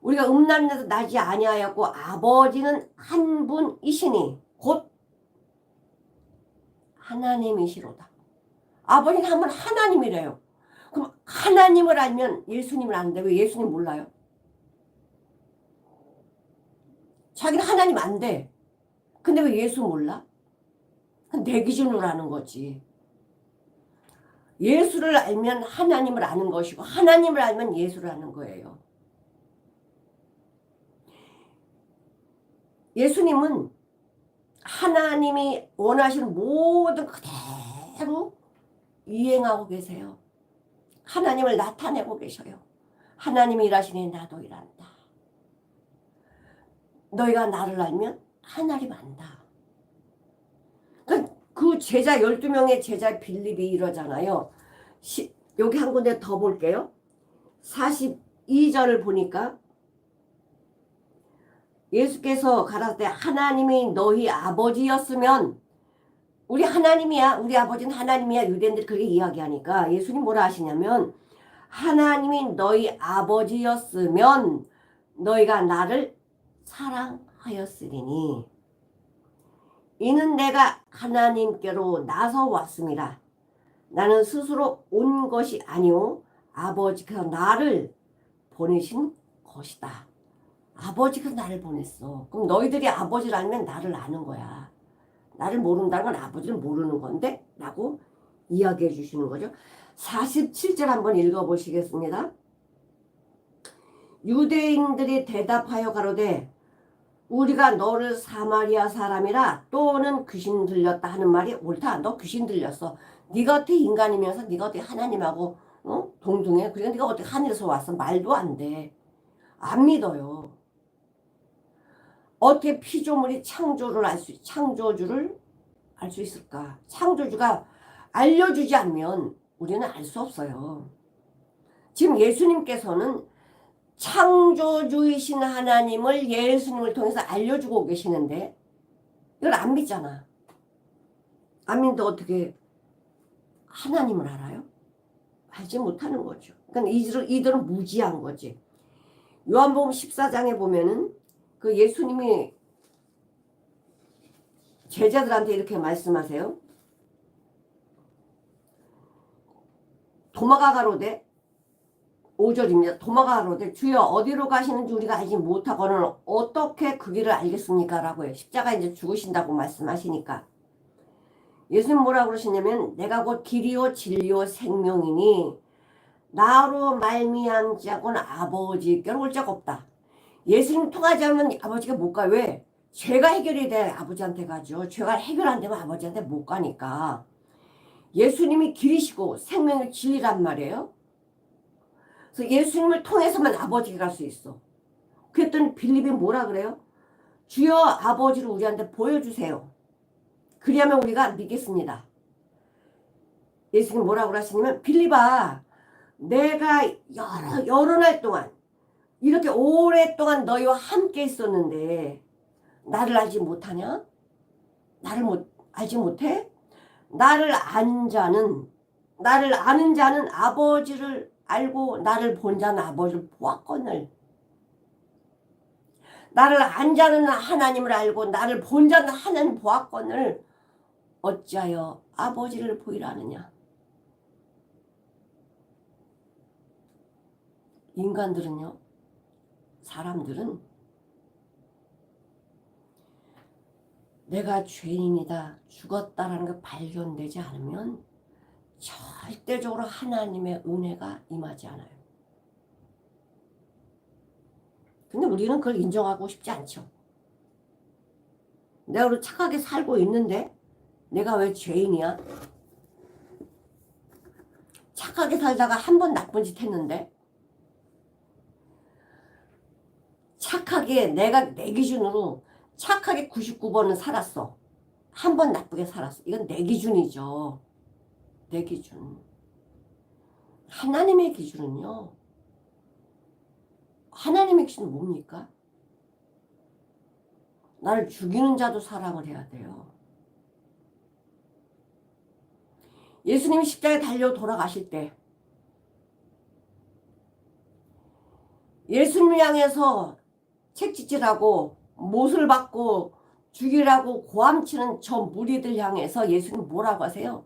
우리가 음란한 데서 나지 아니하였고 아버지는 한 분이시니 곧 하나님이시로다. 아버지는 한 분 하나님이래요. 그럼 하나님을 알면 예수님을 아는데 왜 예수님 몰라요? 자기는 하나님 안 돼. 근데 왜 예수 몰라? 내 기준으로 아는 거지. 예수를 알면 하나님을 아는 것이고 하나님을 알면 예수를 아는 거예요. 예수님은 하나님이 원하시는 모든 그대로 이행하고 계세요. 하나님을 나타내고 계셔요. 하나님이 일하시니 나도 일한다. 너희가 나를 알면 하나님 안다. 그 제자 12명의 제자 빌립이 이러잖아요. 여기 한 군데 더 볼게요. 42절을 보니까 예수께서 가라사대 하나님이 너희 아버지였으면 우리 하나님이야. 우리 아버지는 하나님이야. 유대인들이 그렇게 이야기하니까 예수님 뭐라 하시냐면 하나님이 너희 아버지였으면 너희가 나를 사랑하였으리니 이는 내가 하나님께로 나서 왔습니다. 나는 스스로 온 것이 아니오 아버지께서 나를 보내신 것이다. 아버지가 나를 보냈어. 그럼 너희들이 아버지를 알면 나를 아는 거야. 나를 모른다는 건 아버지를 모르는 건데 라고 이야기해 주시는 거죠. 47절 한번 읽어보시겠습니다. 유대인들이 대답하여 가로되 우리가 너를 사마리아 사람이라 또는 귀신 들렸다 하는 말이 옳다. 너 귀신 들렸어. 네가 어떻게 인간이면서 네가 어떻게 하나님하고 동등해? 그러니까 네가 어떻게 하늘에서 왔어? 말도 안 돼. 안 믿어요. 어떻게 피조물이 창조주를 알 수 있을까? 창조주가 알려주지 않으면 우리는 알 수 없어요. 지금 예수님께서는 창조주이신 하나님을 예수님을 통해서 알려주고 계시는데 이걸 안 믿잖아. 안 믿는데 어떻게 하나님을 알아요? 알지 못하는 거죠. 그러니까 이들은 무지한 거지. 요한복음 14장에 보면은 그 예수님이 제자들한테 이렇게 말씀하세요. 도마가 가로되 5절입니다. 도마가 가로되 주여 어디로 가시는지 우리가 알지 못하고는 어떻게 그 길을 알겠습니까? 라고 해요. 십자가 이제 죽으신다고 말씀하시니까. 예수님 뭐라고 그러시냐면 내가 곧 길이요 진리요 생명이니 나로 말미암지 않고는 아버지께로 올 자가 없다. 예수님 통하지 않으면 아버지가 못 가. 왜? 죄가 해결이 돼 아버지한테 가죠. 죄가 해결 안 되면 아버지한테 못 가니까. 예수님이 길이시고 생명의 진리란 말이에요. 그래서 예수님을 통해서만 아버지가 갈 수 있어. 그랬더니 빌립이 뭐라 그래요? 주여 아버지를 우리한테 보여주세요. 그리하면 우리가 믿겠습니다. 예수님 뭐라고 하시냐면 빌립아 내가 여러 날 동안 이렇게 오랫동안 너희와 함께 있었는데 나를 알지 못하냐? 알지 못해? 나를 아는 자는 아버지를 알고 나를 본 자는 아버지를 보았거늘. 나를 안 자는 하나님을 알고 나를 본 자는 하나님 보았거늘 어찌하여 아버지를 보이라 하느냐. 인간들은요, 사람들은 내가 죄인이다, 죽었다라는 게 발견되지 않으면 절대적으로 하나님의 은혜가 임하지 않아요. 근데 우리는 그걸 인정하고 싶지 않죠. 내가 그렇게 착하게 살고 있는데 내가 왜 죄인이야? 착하게 살다가 한 번 나쁜 짓 했는데 착하게 내가 내 기준으로 착하게 99번은 살았어. 한 번 나쁘게 살았어. 이건 내 기준이죠. 내 기준. 하나님의 기준은요. 하나님의 기준은 뭡니까? 나를 죽이는 자도 사랑을 해야 돼요. 예수님이 십자가에 달려 돌아가실 때 예수님을 향해서 책짓질하고 못을 받고 죽이라고 고함치는 저 무리들 향해서 예수님 뭐라고 하세요?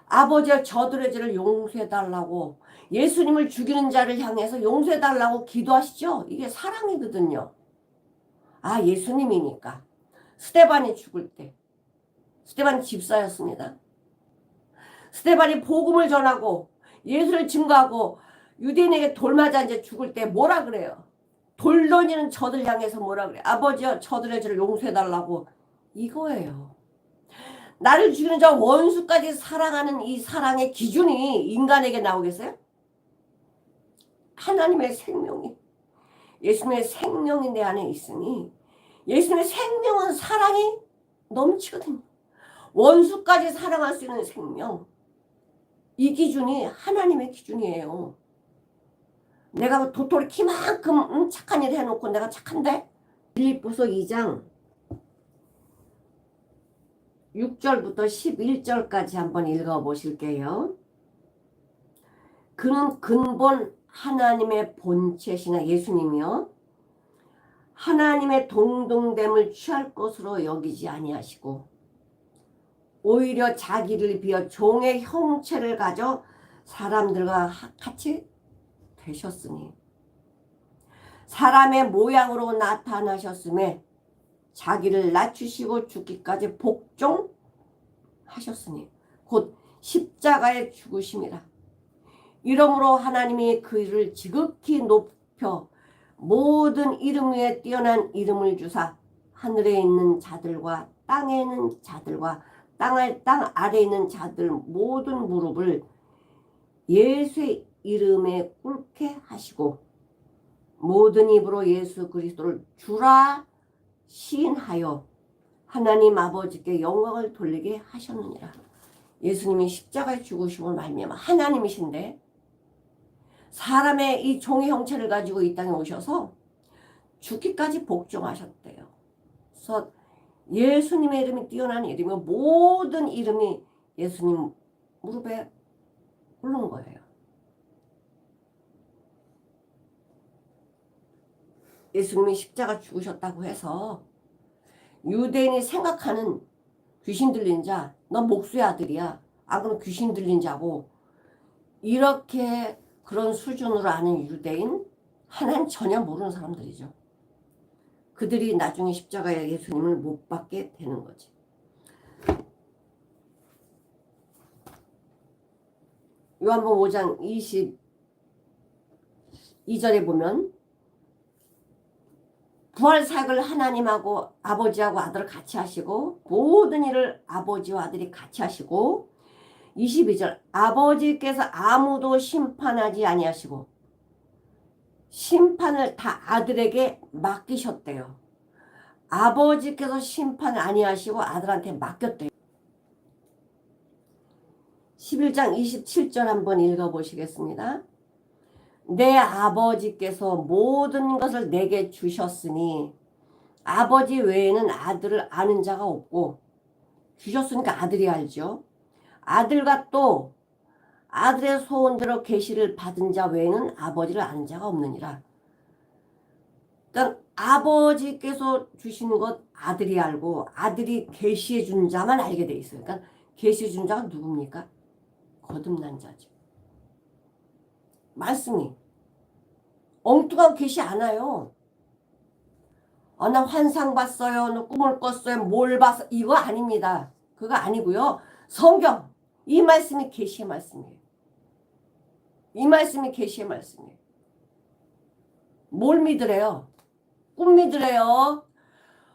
아버지여 저들의 죄를 용서해달라고 예수님을 죽이는 자를 향해서 용서해달라고 기도하시죠? 이게 사랑이거든요. 아 예수님이니까. 스데반이 죽을 때 스데반이 집사였습니다. 스데반이 복음을 전하고 예수를 증거하고 유대인에게 돌 맞아 이제 죽을 때 뭐라 그래요? 돌 던지는 저들 향해서 뭐라 그래? 아버지여 저들의 죄를 용서해달라고. 이거예요. 나를 죽이는 저 원수까지 사랑하는 이 사랑의 기준이 인간에게 나오겠어요? 하나님의 생명이 예수님의 생명이 내 안에 있으니 예수님의 생명은 사랑이 넘치거든요. 원수까지 사랑할 수 있는 생명. 이 기준이 하나님의 기준이에요. 내가 도토리 키만큼 착한 일 해놓고 내가 착한데? 빌립보서 2장 6절부터 11절까지 한번 읽어보실게요. 그는 근본 하나님의 본체시나 예수님이요. 하나님의 동등됨을 취할 것으로 여기지 아니하시고 오히려 자기를 비어 종의 형체를 가져 사람들과 같이 되셨으니 사람의 모양으로 나타나셨음에 자기를 낮추시고 죽기까지 복종하셨으니 곧 십자가의 죽으심이라. 이러므로 하나님이 그를 지극히 높여 모든 이름 위에 뛰어난 이름을 주사 하늘에 있는 자들과 땅에 있는 자들과 땅 아래에 있는 자들 모든 무릎을 예수의 이름에 꿇게 하시고 모든 입으로 예수 그리스도를 주라 시인하여 하나님 아버지께 영광을 돌리게 하셨느니라. 예수님이 십자가에 죽으심을 말미암아 하나님이신데 사람의 이 종의 형체를 가지고 이 땅에 오셔서 죽기까지 복종하셨대요. 그래서 예수님의 이름이 뛰어난 이름이고 모든 이름이 예수님 무릎에 꿇는 거예요. 예수님이 십자가 죽으셨다고 해서 유대인이 생각하는 귀신 들린 자, 넌 목수의 아들이야. 아, 그럼 귀신 들린 자고. 이렇게 그런 수준으로 아는 유대인, 하나님 전혀 모르는 사람들이죠. 그들이 나중에 십자가에 예수님을 못 박게 되는 거지. 요한복음 5장 22절에 보면 부활사역을 하나님하고 아버지하고 아들을 같이 하시고 모든 일을 아버지와 아들이 같이 하시고 22절 아버지께서 아무도 심판하지 아니하시고 심판을 다 아들에게 맡기셨대요. 아버지께서 심판을 아니하시고 아들한테 맡겼대요. 11장 27절 한번 읽어보시겠습니다. 내 아버지께서 모든 것을 내게 주셨으니 아버지 외에는 아들을 아는 자가 없고 주셨으니까 아들이 알죠. 아들과 또 아들의 소원대로 계시를 받은 자 외에는 아버지를 아는 자가 없느니라. 그러니까 아버지께서 주시는 것 아들이 알고 아들이 계시해 준 자만 알게 돼 있어요. 그러니까 계시해 준 자가 누굽니까? 거듭난 자죠. 말씀이 엉뚱한 계시 않아요. 나 환상 봤어요. 너 꿈을 꿨어요. 뭘 봤어? 이거 아닙니다. 그거 아니고요. 성경 이 말씀이 계시의 말씀이에요. 이 말씀이 계시의 말씀이에요. 뭘 믿으래요? 꿈 믿으래요?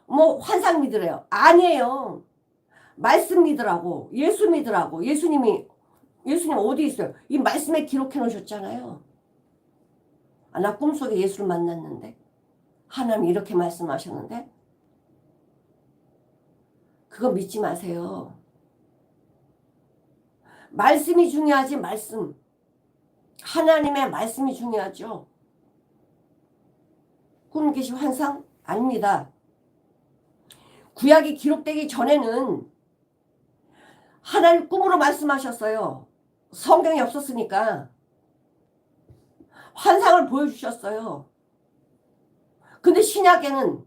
뭐 환상 믿으래요? 아니에요. 말씀 믿으라고. 예수 믿으라고. 예수님 어디 있어요? 이 말씀에 기록해 놓으셨잖아요. 나 꿈속에 예수를 만났는데 하나님이 이렇게 말씀하셨는데 그거 믿지 마세요. 말씀이 중요하지. 말씀. 하나님의 말씀이 중요하죠. 꿈 계시 환상? 아닙니다. 구약이 기록되기 전에는 하나님 꿈으로 말씀하셨어요. 성경이 없었으니까 환상을 보여주셨어요. 근데 신약에는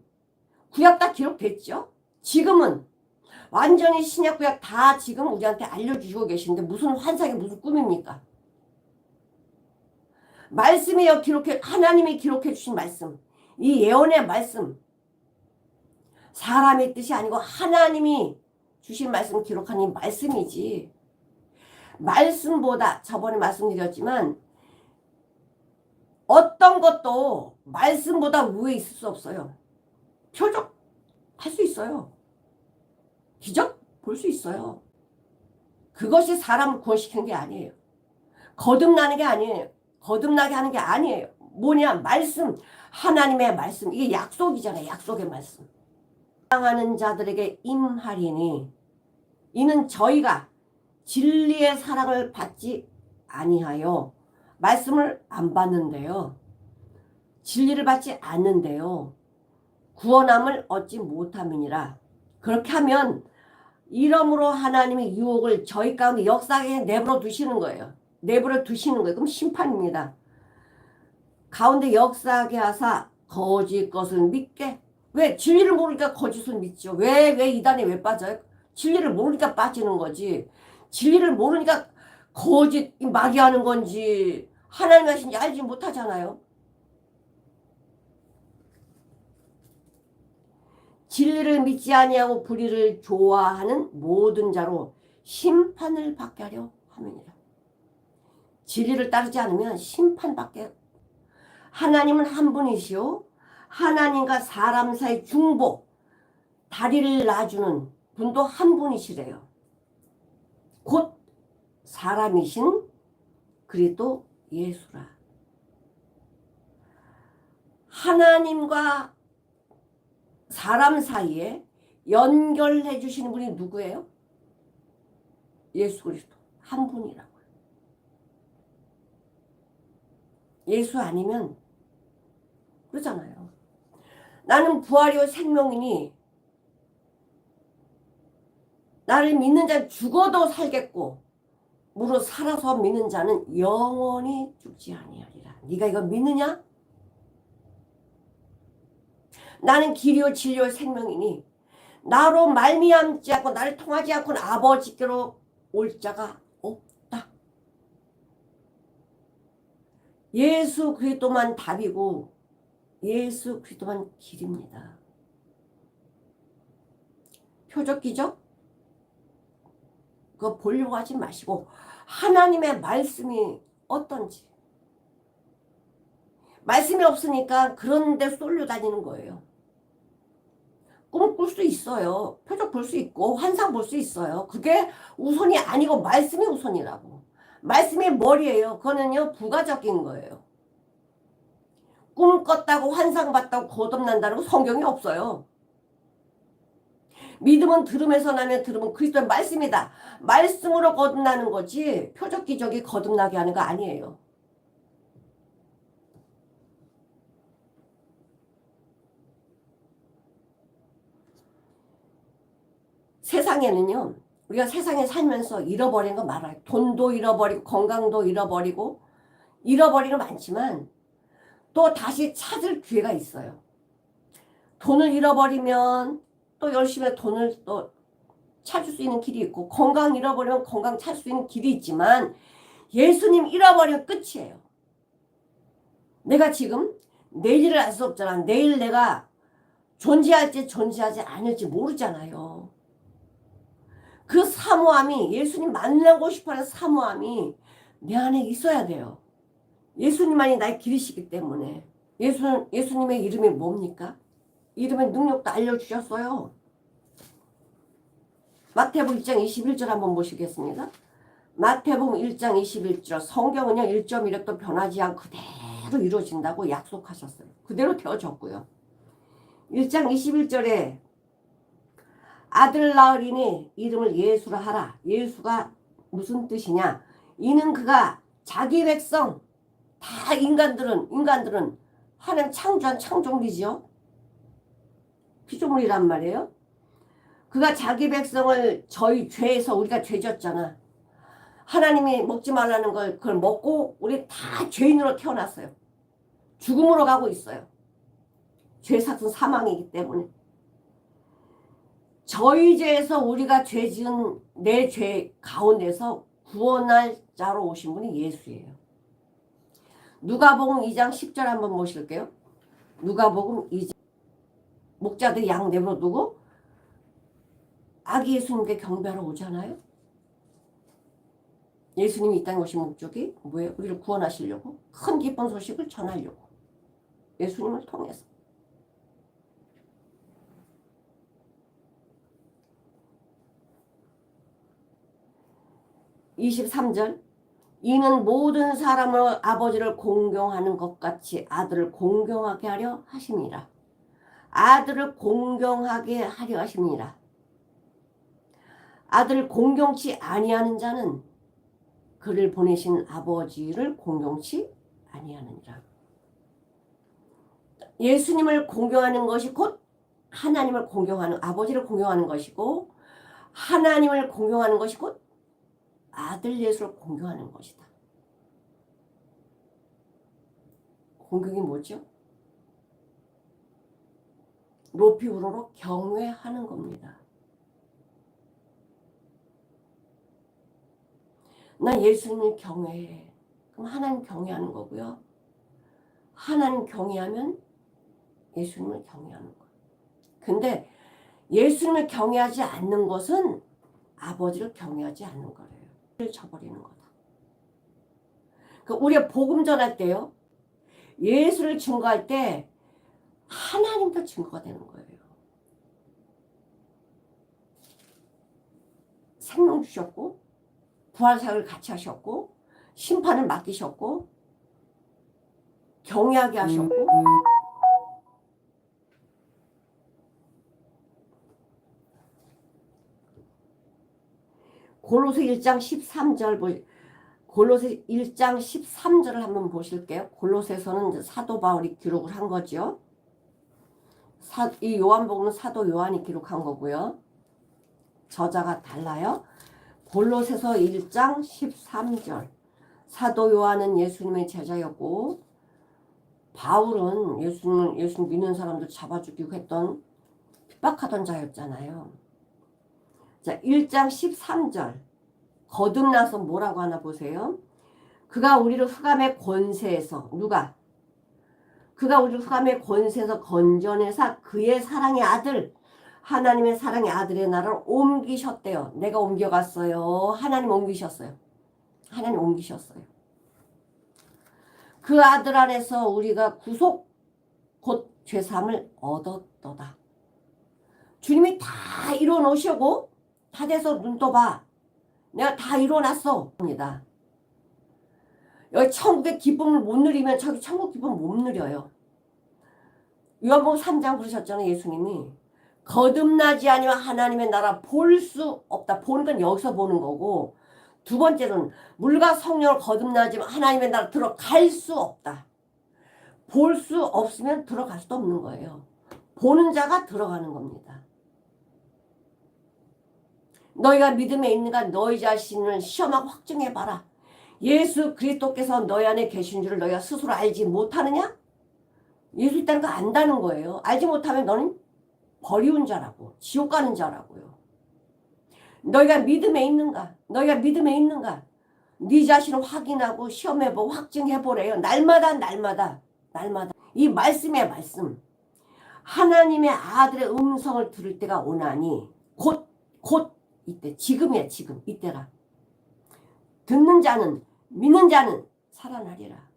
구약 다 기록됐죠. 지금은 완전히 신약 구약 다 지금 우리한테 알려주시고 계신데 무슨 환상이 무슨 꿈입니까? 말씀이요. 하나님이 기록해 주신 말씀. 이 예언의 말씀. 사람의 뜻이 아니고 하나님이 주신 말씀 기록한 이 말씀이지. 말씀보다 저번에 말씀드렸지만 어떤 것도 말씀보다 위에 있을 수 없어요. 표적 할 수 있어요. 기적 볼 수 있어요. 그것이 사람을 구원시키는 게 아니에요. 거듭나는 게 아니에요. 거듭나게 하는 게 아니에요. 뭐냐? 말씀. 하나님의 말씀. 이게 약속이잖아요. 약속의 말씀. 사랑하는 자들에게 임하리니 이는 저희가 진리의 사랑을 받지 아니하여 말씀을 안 받는데요. 진리를 받지 않는데요. 구원함을 얻지 못함이니라. 그렇게 하면 이러므로 하나님의 유혹을 저희 가운데 역사에 내버려 두시는 거예요. 내버려 두시는 거예요. 그럼 심판입니다. 가운데 역사하게 하사 거짓 것을 믿게. 왜? 진리를 모르니까 거짓을 믿죠. 왜 이단에 왜 빠져요? 진리를 모르니까 빠지는 거지. 진리를 모르니까 거짓 마귀하는 건지 하나님 하신지 알지 못하잖아요. 진리를 믿지 아니하고 불의를 좋아하는 모든 자로 심판을 받게 하려 함이니라. 진리를 따르지 않으면 심판받게. 하나님은 한 분이시오. 하나님과 사람 사이 중보, 다리를 놔주는 분도 한 분이시래요. 곧 사람이신 그리스도 예수라. 하나님과 사람 사이에 연결해 주시는 분이 누구예요? 예수 그리스도 한 분이라고요. 예수 아니면 그러잖아요. 나는 부활이요 생명이니 나를 믿는 자는 죽어도 살겠고 무릇 살아서 믿는 자는 영원히 죽지 아니하리라. 네가 이거 믿느냐? 나는 길이요 진리요 생명이니 나로 말미암지 않고 나를 통하지 않고는 아버지께로 올 자가 없다. 예수 그리스도만 답이고 예수 그리스도만 길입니다. 표적기죠? 그거 보려고 하지 마시고 하나님의 말씀이 어떤지. 말씀이 없으니까 그런 데 쏠려 다니는 거예요. 꿈을 꿀 수 있어요. 표적 볼 수 있고 환상 볼 수 있어요. 그게 우선이 아니고 말씀이 우선이라고. 말씀이 머리예요. 그거는요 부가적인 거예요. 꿈 꿨다고 환상 봤다고 거듭난다는 거 성경에 없어요. 믿음은 들음에서 나면 들음은 그리스도의 말씀이다. 말씀으로 거듭나는 거지 표적 기적이 거듭나게 하는 거 아니에요. 세상에는요 우리가 세상에 살면서 잃어버린 거 많아요. 돈도 잃어버리고 건강도 잃어버리고 잃어버리는 거 많지만 또 다시 찾을 기회가 있어요. 돈을 잃어버리면 또 열심히 돈을 또 찾을 수 있는 길이 있고 건강 잃어버리면 건강 찾을 수 있는 길이 있지만 예수님 잃어버리면 끝이에요. 내가 지금 내일을 알 수 없잖아. 내일 내가 존재할지 존재하지 않을지 모르잖아요. 그 사모함이 예수님 만나고 싶어하는 사모함이 내 안에 있어야 돼요. 예수님만이 나의 길이시기 때문에. 예수님의 이름이 뭡니까? 이름의 능력도 알려주셨어요. 마태복음 1장 21절 한번 보시겠습니다. 마태복음 1장 21절 성경은요 1.1획도 변하지 않고 그대로 이루어진다고 약속하셨어요. 그대로 되어졌고요. 1장 21절에 아들 낳으리니 이름을 예수라 하라. 예수가 무슨 뜻이냐? 이는 그가 자기 백성 다 인간들은 하나님 창조한 창조물이죠. 피조물이란 말이에요. 그가 자기 백성을 저희 죄에서 우리가 죄졌잖아. 하나님이 먹지 말라는 걸 그걸 먹고 우리 다 죄인으로 태어났어요. 죽음으로 가고 있어요. 죄 삭은 사망이기 때문에. 저희 죄에서 우리가 죄 지은 내 죄 가운데서 구원할 자로 오신 분이 예수예요. 누가복음 2장 10절 한번 보실게요. 누가복음 2장 목자들이 양 내버려두고 아기 예수님께 경배하러 오잖아요. 예수님이 이 땅에 오신 목적이 뭐예요? 우리를 구원하시려고 큰 기쁜 소식을 전하려고 예수님을 통해서. 23절 이는 모든 사람을 아버지를 공경하는 것 같이 아들을 공경하게 하려 하심이라. 아들을 공경하게 하려 하심이라. 아들을 공경치 아니하는 자는 그를 보내신 아버지를 공경치 아니하느니라. 예수님을 공경하는 것이 곧 하나님을 공경하는 아버지를 공경하는 것이고 하나님을 공경하는 것이 곧 아들 예수를 공경하는 것이다. 공경이 뭐죠? 높이 우러러 경외하는 겁니다. 나 예수님을 경외해. 그럼 하나님 경외하는 거고요. 하나님 경외하면 예수님을 경외하는 거예요. 근데 예수님을 경외하지 않는 것은 아버지를 경외하지 않는 거래요. 쳐버리는 거다. 그 우리가 복음 전할 때요. 예수를 증거할 때 하나님도 증거가 되는 거예요. 생명 주셨고 부활사역을 같이 하셨고 심판을 맡기셨고 경외하게 하셨고 골로새 1장 13절 골로새 1장 13절을 한번 보실게요. 골로새서는 사도 바울이 기록을 한 거죠. 이 요한복음은 사도 요한이 기록한 거고요. 저자가 달라요. 골로새서 1장 13절 사도 요한은 예수님의 제자였고 바울은 예수님 믿는 사람들 잡아 죽이고 했던 핍박하던 자였잖아요. 자, 1장 13절 거듭나서 뭐라고 하나 보세요. 그가 우리를 흑암의 권세에서 그가 우리를 흑암의 권세에서 건져내사 그의 사랑의 아들 하나님의 사랑의 아들의 나라를 옮기셨대요. 내가 옮겨갔어요. 하나님 옮기셨어요. 하나님 옮기셨어요. 그 아들 안에서 우리가 구속 곧 죄사함을 얻었도다. 주님이 다 이뤄 놓으시고 다 돼서 눈 떠봐. 내가 다 이뤄놨어. 입니다. 여기 천국의 기쁨을 못 누리면 저기 천국 기쁨 못 누려요. 요한복음 3장 그러셨잖아요. 예수님이. 거듭나지 아니면 하나님의 나라 볼 수 없다. 보는 건 여기서 보는 거고 두 번째는 물과 성령을 거듭나지만 하나님의 나라 들어갈 수 없다. 볼 수 없으면 들어갈 수도 없는 거예요. 보는 자가 들어가는 겁니다. 너희가 믿음에 있는가 너희 자신을 시험하고 확증해봐라. 예수 그리스도께서 너희 안에 계신 줄을 너희가 스스로 알지 못하느냐? 예수 있다는 거 안다는 거예요. 알지 못하면 너는 버리운 자라고 지옥 가는 자라고요. 너희가 믿음에 있는가? 너희가 믿음에 있는가? 네 자신을 확인하고 시험해보고 확증해보래요. 날마다 이 말씀의 말씀 하나님의 아들의 음성을 들을 때가 오나니 곧 이때 지금이야. 지금 이때라. 듣는 자는 믿는 자는 살아나리라.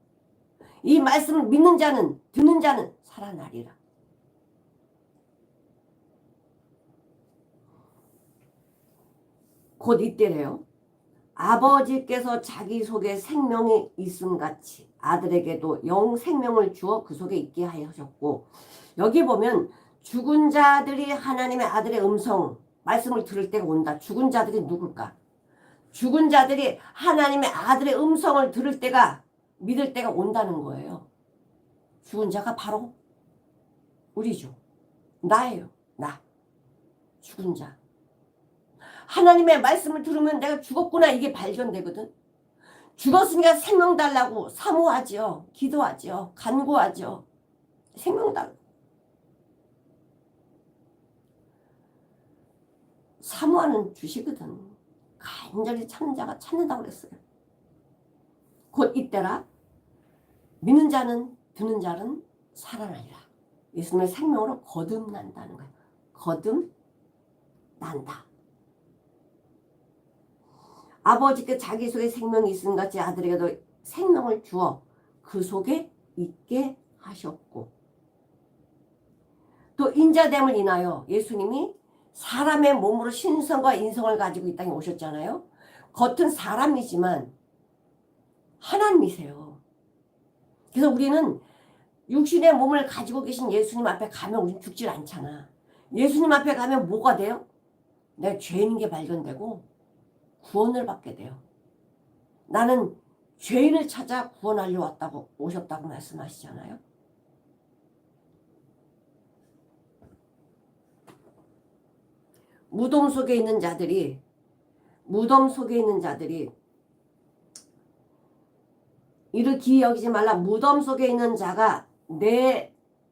이 말씀을 믿는 자는 듣는 자는 살아나리라. 곧 이때래요. 아버지께서 자기 속에 생명이 있음같이 아들에게도 영 생명을 주어 그 속에 있게 하셨고 여기 보면 죽은 자들이 하나님의 아들의 음성 말씀을 들을 때가 온다. 죽은 자들이 누굴까? 죽은 자들이 하나님의 아들의 음성을 들을 때가 믿을 때가 온다는 거예요. 죽은 자가 바로 우리죠. 나예요. 나. 죽은 자. 하나님의 말씀을 들으면 내가 죽었구나 이게 발견되거든. 죽었으니까 생명 달라고 사모하죠. 기도하죠. 간구하죠. 생명 달라고. 사모하는 주시거든. 간절히 찾는 자가 찾는다고 그랬어요. 곧 이때라 믿는 자는 듣는 자는 살아나리라. 예수님의 생명으로 거듭난다는 거예요. 거듭난다. 아버지께 자기 속에 생명이 있음같이 아들에게도 생명을 주어 그 속에 있게 하셨고 또 인자됨을 인하여 예수님이 사람의 몸으로 신성과 인성을 가지고 이 땅에 오셨잖아요. 겉은 사람이지만 하나님이세요. 그래서 우리는 육신의 몸을 가지고 계신 예수님 앞에 가면 우리는 죽질 않잖아. 예수님 앞에 가면 뭐가 돼요? 내 죄인 게 발견되고 구원을 받게 돼요. 나는 죄인을 찾아 구원하려 오셨다고 말씀하시잖아요. 무덤 속에 있는 자들이 이를 기이 여기지 말라. 무덤 속에 있는 자가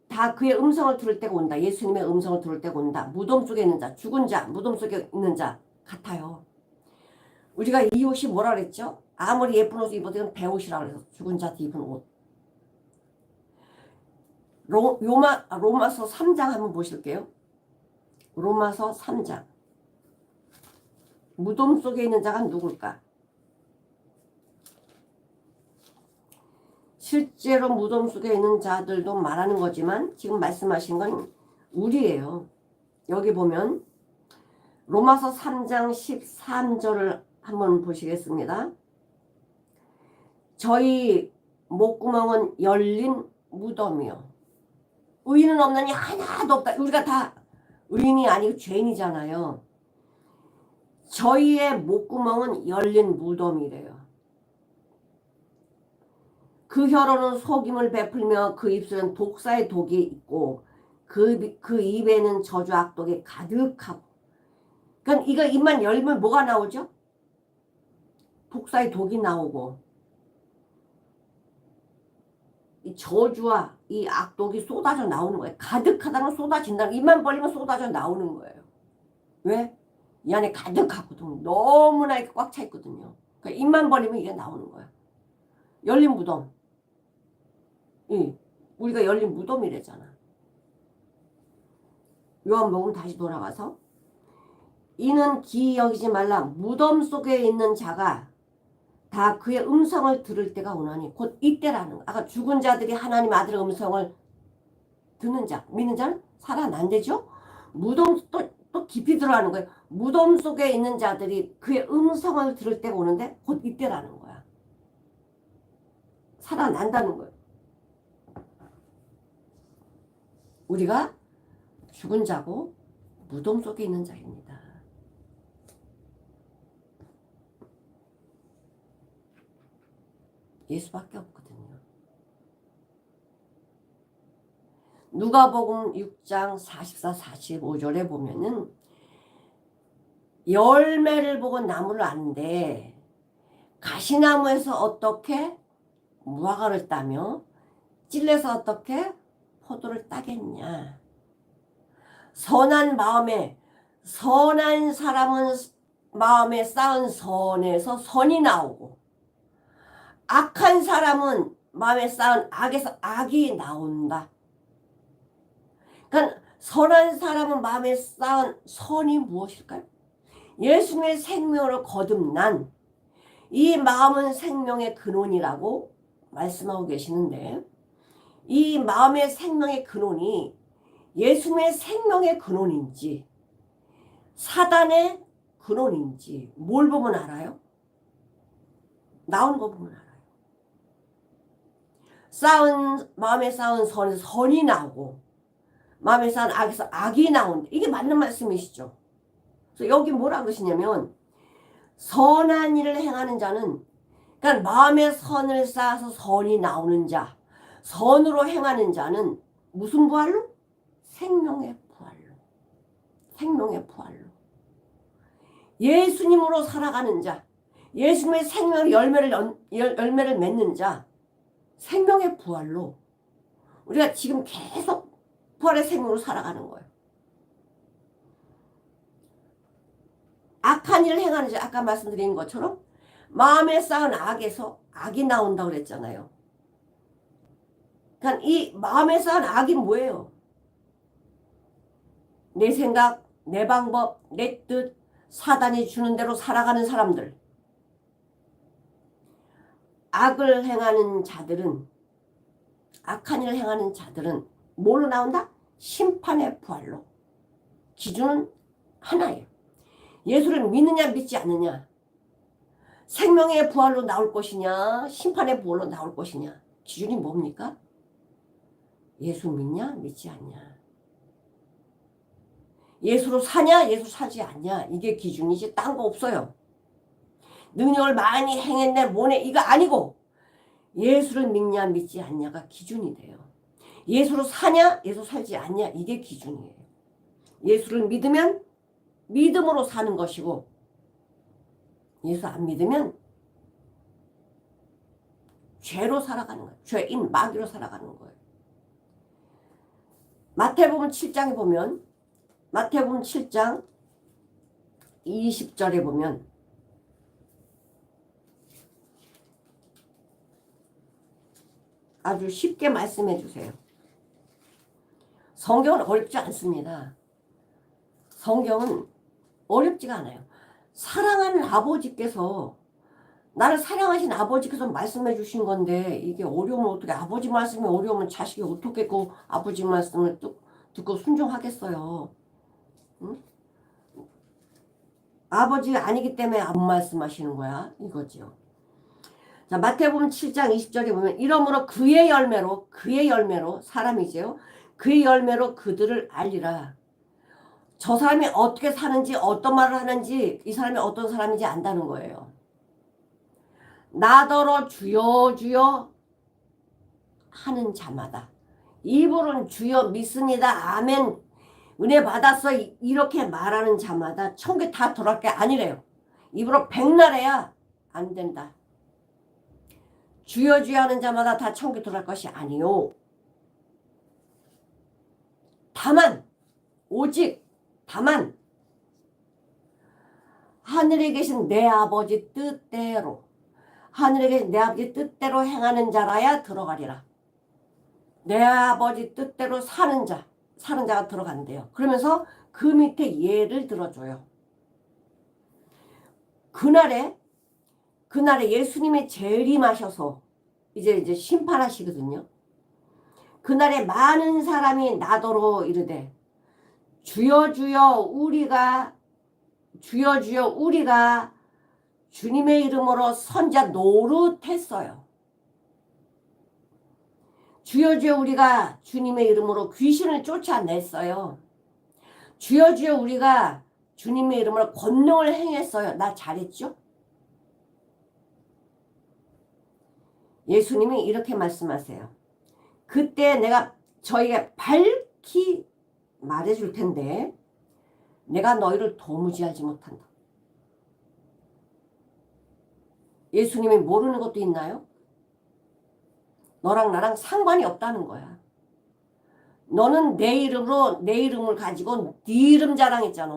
다 그의 음성을 들을 때가 온다. 예수님의 음성을 들을 때가 온다. 무덤 속에 있는 자, 죽은 자, 무덤 속에 있는 자 같아요. 우리가 이 옷이 뭐라 그랬죠? 아무리 예쁜 옷을 입어도 배옷이라 그래서 죽은 자한테 입은 옷. 로마서 3장 한번 보실게요. 로마서 3장. 무덤 속에 있는 자가 누굴까? 실제로 무덤 속에 있는 자들도 말하는 거지만 지금 말씀하신 건 우리예요. 여기 보면 로마서 3장 13절을 한번 보시겠습니다. 저희 목구멍은 열린 무덤이요. 의인은 없나니 하나도 없다. 우리가 다 의인이 아니고 죄인이잖아요. 저희의 목구멍은 열린 무덤이래요. 그 혀로는 속임을 베풀며 그 입술은 독사의 독이 있고 그 입에는 저주 악독이 가득하고. 그러니까 이거 입만 열면 뭐가 나오죠? 독사의 독이 나오고 이 저주와 이 악독이 쏟아져 나오는 거예요. 가득하다는 건 쏟아진다는 거. 입만 벌리면 쏟아져 나오는 거예요. 왜? 이 안에 가득하거든. 너무나 이렇게 꽉 차 있거든요. 그러니까 입만 벌리면 이게 나오는 거예요. 열린 무덤. 우리가 열린 무덤이래잖아. 요한복음 다시 돌아가서 이는 기이 여기지 말라. 무덤 속에 있는 자가 다 그의 음성을 들을 때가 오나니 곧 이때라는 거. 아까 죽은 자들이 하나님 아들의 음성을 듣는 자, 믿는 자는 살아난대죠. 무덤 또 깊이 들어가는 거예요. 무덤 속에 있는 자들이 그의 음성을 들을 때가 오는데 곧 이때라는 거야. 살아난다는 거예요. 우리가 죽은 자고 무덤 속에 있는 자입니다. 예수밖에 없거든요. 누가복음 6장 44, 45절에 보면은 열매를 보고 나무를 아는데 가시나무에서 어떻게 무화과를 따며 찔레서 어떻게 포도를 따겠냐. 선한 사람은 마음에 쌓은 선에서 선이 나오고 악한 사람은 마음에 쌓은 악에서 악이 나온다. 그러니까 선한 사람은 마음에 쌓은 선이 무엇일까요? 예수님의 생명으로 거듭난 이 마음은 생명의 근원이라고 말씀하고 계시는데 이 마음의 생명의 근원이 예수님의 생명의 근원인지 사단의 근원인지 뭘 보면 알아요? 나오는 거 보면 알아요. 마음에 쌓은 선에서 선이 나오고 마음에 쌓은 악에서 악이 나온다. 이게 맞는 말씀이시죠. 그래서 여기 뭐라 그러시냐면 선한 일을 행하는 자는 그러니까 마음에 선을 쌓아서 선이 나오는 자, 선으로 행하는 자는 무슨 부활로? 생명의 부활로. 생명의 부활로. 예수님으로 살아가는 자, 예수님의 생명의 열매를 맺는 자, 생명의 부활로 우리가 지금 계속 부활의 생명으로 살아가는 거예요. 악한 일을 행하는 자, 아까 말씀드린 것처럼 마음에 쌓은 악에서 악이 나온다고 그랬잖아요. 그러니까 이 마음에 쌓은 악이 뭐예요? 내 생각, 내 방법, 내 뜻, 사단이 주는 대로 살아가는 사람들. 악을 행하는 자들은, 악한 일을 행하는 자들은 뭘로 나온다? 심판의 부활로. 기준은 하나예요. 예수를 믿느냐 믿지 않느냐. 생명의 부활로 나올 것이냐 심판의 부활로 나올 것이냐. 기준이 뭡니까? 예수 믿냐 믿지 않냐. 예수로 사냐 예수 사지 않냐. 이게 기준이지 딴 거 없어요. 능력을 많이 행했네 뭐네 이거 아니고 예수를 믿냐 믿지 않냐가 기준이 돼요. 예수로 사냐 예수 살지 않냐 이게 기준이에요. 예수를 믿으면 믿음으로 사는 것이고 예수 안 믿으면 죄로 살아가는 거예요. 죄인 마귀로 살아가는 거예요. 마태복음 7장에 보면 마태복음 7장 20절에 보면 아주 쉽게 말씀해 주세요. 성경은 어렵지 않습니다. 성경은 어렵지가 않아요. 사랑하는 아버지께서, 나를 사랑하신 아버지께서 말씀해 주신 건데 이게 어려우면 어떻게, 아버지 말씀이 어려우면 자식이 어떻게 그 아버지 말씀을 듣고 순종하겠어요. 응? 아버지가 아니기 때문에 안 말씀하시는 거야 이거지요. 자, 마태복음 7장 20절에 보면 이러므로 그의 열매로 사람이지요. 그의 열매로 그들을 알리라. 저 사람이 어떻게 사는지, 어떤 말을 하는지, 이 사람이 어떤 사람인지 안다는 거예요. 나더러 주여 주여 하는 자마다, 입으로는 주여 믿습니다 아멘 은혜 받았어 이렇게 말하는 자마다 천국에 다 들어갈 게 아니래요. 입으로 백날해야 안 된다. 주여 주여 하는 자마다 다 천국에 들어갈 것이 아니요. 다만, 오직 다만 하늘에 계신 내 아버지 뜻대로, 하늘에 계신 내 아버지 뜻대로 행하는 자라야 들어가리라. 내 아버지 뜻대로 사는 자가 들어간대요. 그러면서 그 밑에 예를 들어줘요. 그날에 예수님이 재림하셔서 이제 심판하시거든요. 그날에 많은 사람이 나더러 이르되 주여 주여 우리가 주님의 이름으로 선자 노릇했어요. 주여 주여 우리가 주님의 이름으로 귀신을 쫓아냈어요. 주여 주여 우리가 주님의 이름으로 권능을 행했어요. 나 잘했죠? 예수님이 이렇게 말씀하세요. 그때 저희가 밝히 말해줄 텐데 내가 너희를 도무지 알지 못한다. 예수님이 모르는 것도 있나요? 너랑 나랑 상관이 없다는 거야. 너는 내 이름을 가지고 네 이름 자랑했잖아.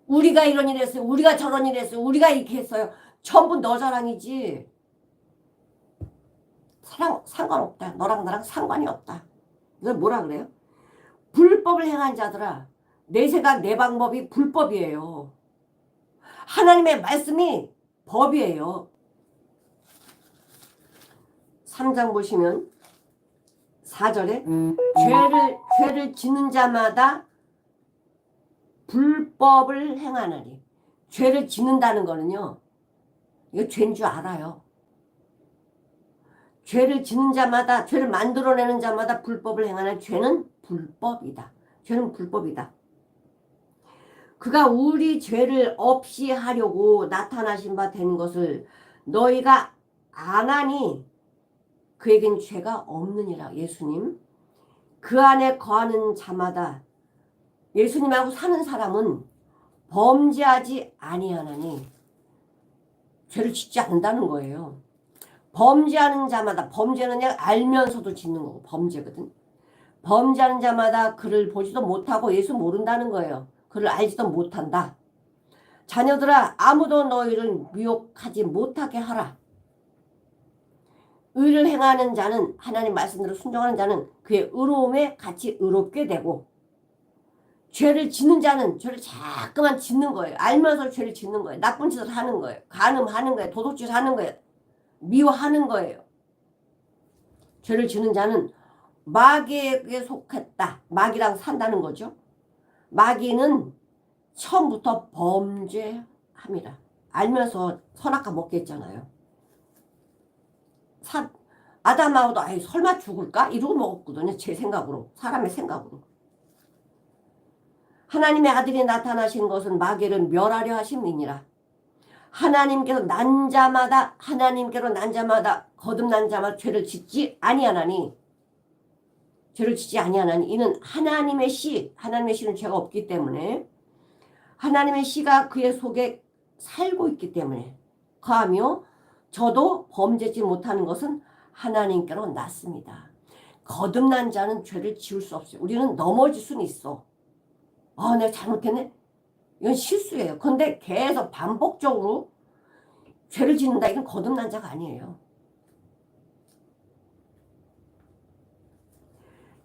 우리가 이런 일 했어요. 우리가 저런 일 했어요. 우리가 이렇게 했어요. 전부 너 자랑이지. 상관없다. 너랑 나랑 상관이 없다. 이걸 뭐라 그래요? 불법을 행한 자들아, 내 생각 내 방법이 불법이에요. 하나님의 말씀이 법이에요. 3장 보시면 4절에 죄를 짓는 자마다 불법을 행하나니. 죄를 짓는다는 거는요, 이거 죄인 줄 알아요. 죄를 짓는 자마다, 죄를 만들어내는 자마다 불법을 행하는 죄는 불법이다. 죄는 불법이다. 그가 우리 죄를 없이 하려고 나타나신 바 된 것을 너희가 안 하니 그에겐 죄가 없느니라. 예수님. 그 안에 거하는 자마다, 예수님하고 사는 사람은 범죄하지 아니하나니, 죄를 짓지 않는다는 거예요. 범죄하는 자마다, 범죄는 그냥 알면서도 짓는 거고 범죄거든. 범죄하는 자마다 그를 보지도 못하고 예수 모른다는 거예요. 그를 알지도 못한다. 자녀들아, 아무도 너희를 미혹하지 못하게 하라. 의를 행하는 자는, 하나님 말씀대로 순종하는 자는 그의 의로움에 같이 의롭게 되고, 죄를 짓는 자는 죄를 자꾸만 짓는 거예요. 알면서 죄를 짓는 거예요. 나쁜 짓을 하는 거예요. 간음하는 거예요. 도둑질 하는 거예요. 미워하는 거예요. 죄를 짓는 자는 마귀에게 속했다. 마귀랑 산다는 거죠. 마귀는 처음부터 범죄합니다. 알면서 선악과 먹게 했잖아요. 아담하고도 설마 죽을까? 이러고 먹었거든요. 제 생각으로. 사람의 생각으로. 하나님의 아들이 나타나신 것은 마귀를 멸하려 하심이니라. 하나님께로 난 자마다 거듭난 자마다 죄를 짓지 아니하나니 이는 하나님의 씨는 죄가 없기 때문에, 하나님의 씨가 그의 속에 살고 있기 때문에 거하며 저도 범죄지 못하는 것은 하나님께로 났습니다. 거듭난 자는 죄를 지을 수 없어요. 우리는 넘어질 수는 있어. 내가 잘못했네. 이건 실수예요. 근데 계속 반복적으로 죄를 짓는다. 이건 거듭난 자가 아니에요.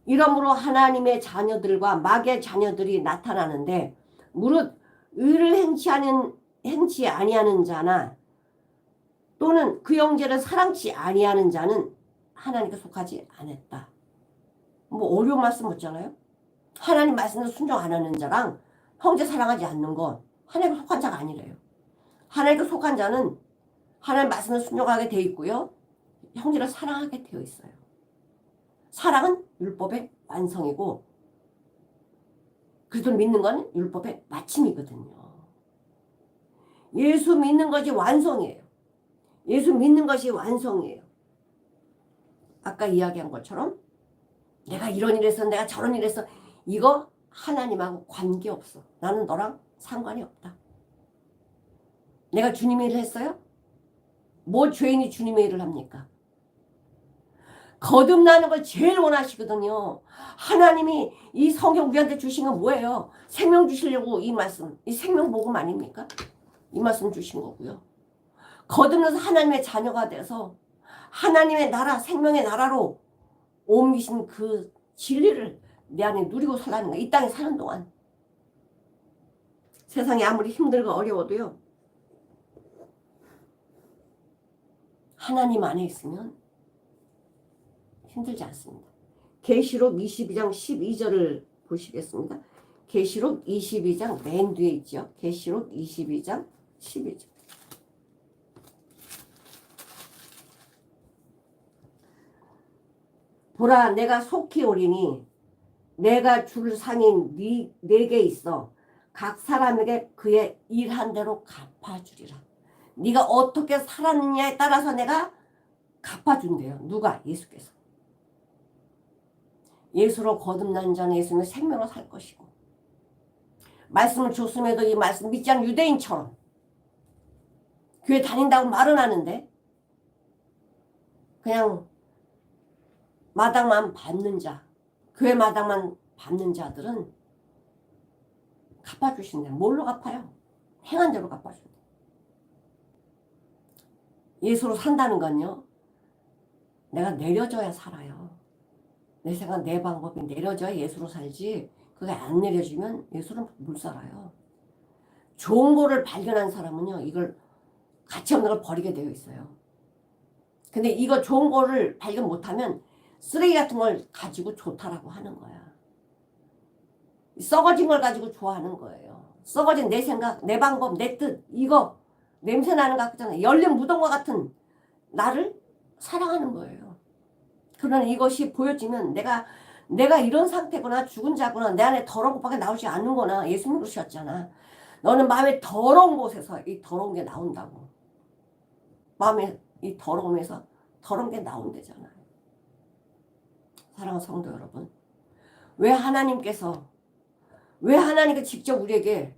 이러므로 하나님의 자녀들과 마귀의 자녀들이 나타나는데, 무릇 의를 행치 아니하는 자나 또는 그 형제를 사랑치 아니하는 자는 하나님께 속하지 않았다. 뭐 어려운 말씀 없잖아요. 하나님 말씀을 순종 안 하는 자랑 형제 사랑하지 않는 건 하나님께 속한 자가 아니래요. 하나님께 속한 자는 하나님 말씀을 순종하게 되어 있고요. 형제를 사랑하게 되어 있어요. 사랑은 율법의 완성이고 그리스도를 믿는 건 율법의 마침이거든요. 예수 믿는 것이 완성이에요. 예수 믿는 것이 완성이에요. 아까 이야기한 것처럼 내가 이런 일 했어, 내가 저런 일 했어, 이거 하나님하고 관계없어. 나는 너랑 상관이 없다. 내가 주님의 일을 했어요? 뭐 죄인이 주님의 일을 합니까? 거듭나는 걸 제일 원하시거든요. 하나님이 이 성경 우리한테 주신 건 뭐예요? 생명 주시려고 이 말씀, 이 생명 복음 아닙니까? 이 말씀 주신 거고요. 거듭나서 하나님의 자녀가 돼서 하나님의 나라, 생명의 나라로 옮기신 그 진리를 내 안에 누리고 살라는 거예요. 이 땅에 사는 동안. 세상이 아무리 힘들고 어려워도요. 하나님 안에 있으면 힘들지 않습니다. 계시록 22장 12절을 보시겠습니다. 계시록 22장 맨 뒤에 있죠. 계시록 22장 12절. 보라 내가 속히 오리니 내가 줄 상인 네게 있어 각 사람에게 그의 일한 대로 갚아주리라. 네가 어떻게 살았느냐에 따라서 내가 갚아준대요. 누가? 예수께서. 예수로 거듭난 자는 예수는 생명으로 살 것이고 말씀을 줬음에도 이 말씀 믿지 않는 유대인처럼 교회 다닌다고 말은 하는데 그냥 마당만 받는 자, 교회 마당만 받는 자들은 갚아주신대. 뭘로 갚아요? 행한 대로 갚아준대. 예수로 산다는 건요. 내가 내려져야 살아요. 내 생각, 내 방법이 내려져야 예수로 살지 그게 안 내려지면 예수는 못 살아요. 좋은 거를 발견한 사람은요. 이걸 가치 없는 걸 버리게 되어 있어요. 근데 이거 좋은 거를 발견 못하면 쓰레기 같은 걸 가지고 좋다라고 하는 거야. 썩어진 걸 가지고 좋아하는 거예요. 썩어진 내 생각, 내 방법, 내 뜻, 이거 냄새 나는 것 같잖아요. 열린 무덤과 같은 나를 사랑하는 거예요. 그러나 이것이 보여지면 내가 이런 상태구나, 죽은 자구나, 내 안에 더러운 것밖에 나오지 않는구나. 예수님 그러셨잖아. 너는 마음에 더러운 곳에서 이 더러운 게 나온다고. 마음에 이 더러움에서 더러운 게 나온대잖아요. 사랑하는 성도 여러분, 왜 하나님께서 직접 우리에게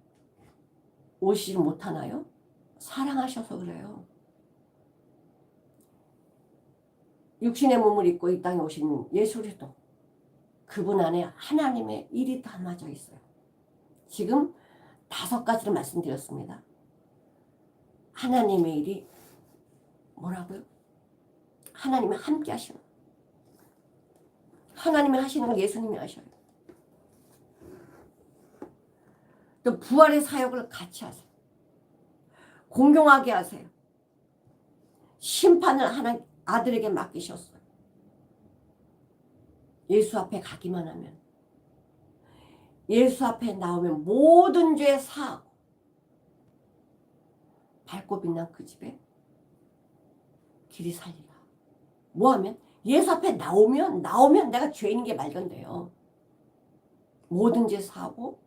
오시지 못하나요? 사랑하셔서 그래요. 육신의 몸을 입고 이 땅에 오신 예수 그리스도, 그분 안에 하나님의 일이 담아져 있어요. 지금 5가지를 말씀드렸습니다. 하나님의 일이 뭐라고요? 하나님이 함께 하시는, 하나님이 하시는 걸 예수님이 하셔요. 또 부활의 사역을 같이 하세요. 공경하게 하세요. 심판을 하나님 아들에게 맡기셨어요. 예수 앞에 가기만 하면, 예수 앞에 나오면 모든 죄 사하고 밝고 빛난 그 집에 길이 살리라. 뭐하면? 예수 앞에 나오면 내가 죄인인 게 발견돼요. 모든 죄 사하고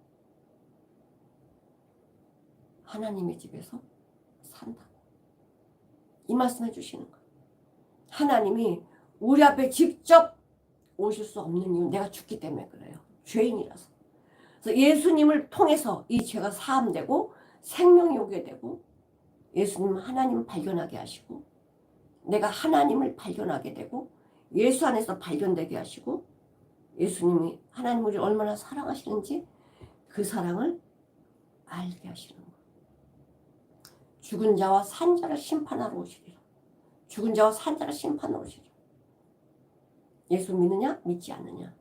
하나님의 집에서 산다. 이 말씀해 주시는 거예요. 하나님이 우리 앞에 직접 오실 수 없는 이유는 내가 죽기 때문에 그래요. 죄인이라서. 그래서 예수님을 통해서 이 죄가 사함되고 생명이 오게 되고 예수님 하나님을 발견하게 하시고 내가 하나님을 발견하게 되고 예수 안에서 발견되게 하시고 예수님이 하나님을 우리를 얼마나 사랑하시는지 그 사랑을 알게 하시는 거예요. 죽은 자와 산 자를 심판하러 오시리라. 죽은 자와 산 자를 심판하러 오시리라. 예수 믿느냐? 믿지 않느냐?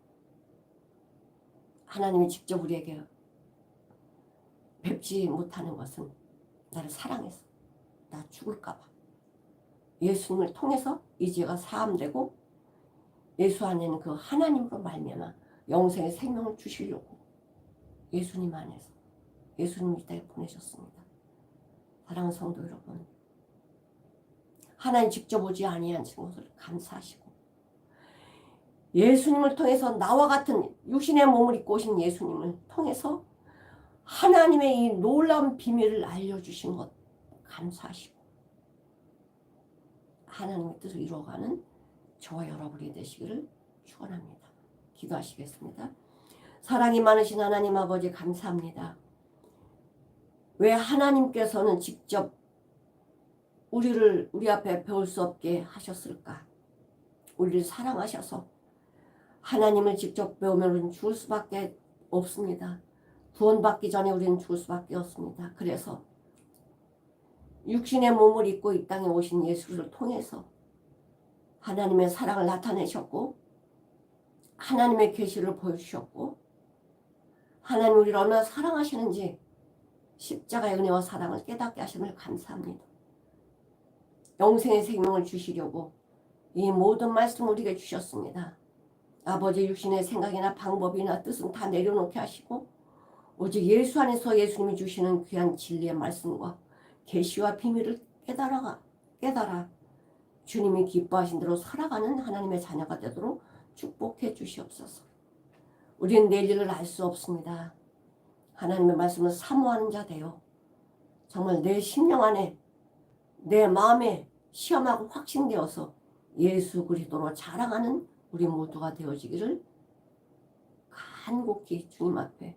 하나님이 직접 우리에게 뵙지 못하는 것은 나를 사랑해서 나 죽을까 봐. 예수님을 통해서 이 죄가 사함되고 예수 안에는 그 하나님으로 말미암아 영생의 생명을 주시려고 예수님 안에서 예수님을 이 땅에 보내셨습니다. 사랑하는 성도 여러분, 하나님 직접 오지 아니한 것을 감사하시고 예수님을 통해서 나와 같은 육신의 몸을 입고 오신 예수님을 통해서 하나님의 이 놀라운 비밀을 알려주신 것 감사하시고 하나님의 뜻을 이루어가는 저와 여러분이 되시기를 축원합니다. 기도하시겠습니다. 사랑이 많으신 하나님 아버지 감사합니다. 왜 하나님께서는 직접 우리 앞에 배울 수 없게 하셨을까? 우리를 사랑하셔서 하나님을 직접 배우면 우리는 죽을 수밖에 없습니다. 구원받기 전에 우리는 죽을 수밖에 없습니다. 그래서 육신의 몸을 입고 이 땅에 오신 예수를 통해서 하나님의 사랑을 나타내셨고 하나님의 계시를 보여주셨고 하나님 우리를 얼마나 사랑하시는지 십자가의 은혜와 사랑을 깨닫게 하심을 감사합니다. 영생의 생명을 주시려고 이 모든 말씀을 우리에게 주셨습니다. 아버지 육신의 생각이나 방법이나 뜻은 다 내려놓게 하시고 오직 예수 안에서 예수님이 주시는 귀한 진리의 말씀과 계시와 비밀을 깨달아 주님이 기뻐하신 대로 살아가는 하나님의 자녀가 되도록 축복해 주시옵소서. 우리는 내일 일을 알 수 없습니다. 하나님의 말씀을 사모하는 자 되어 정말 내 심령 안에 내 마음에 시험하고 확신되어서 예수 그리스도로 자랑하는 우리 모두가 되어지기를 간곡히 주님 앞에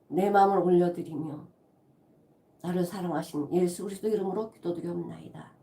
내 마음을 올려드리며 나를 사랑하신 예수 그리스도 이름으로 기도드리옵나이다.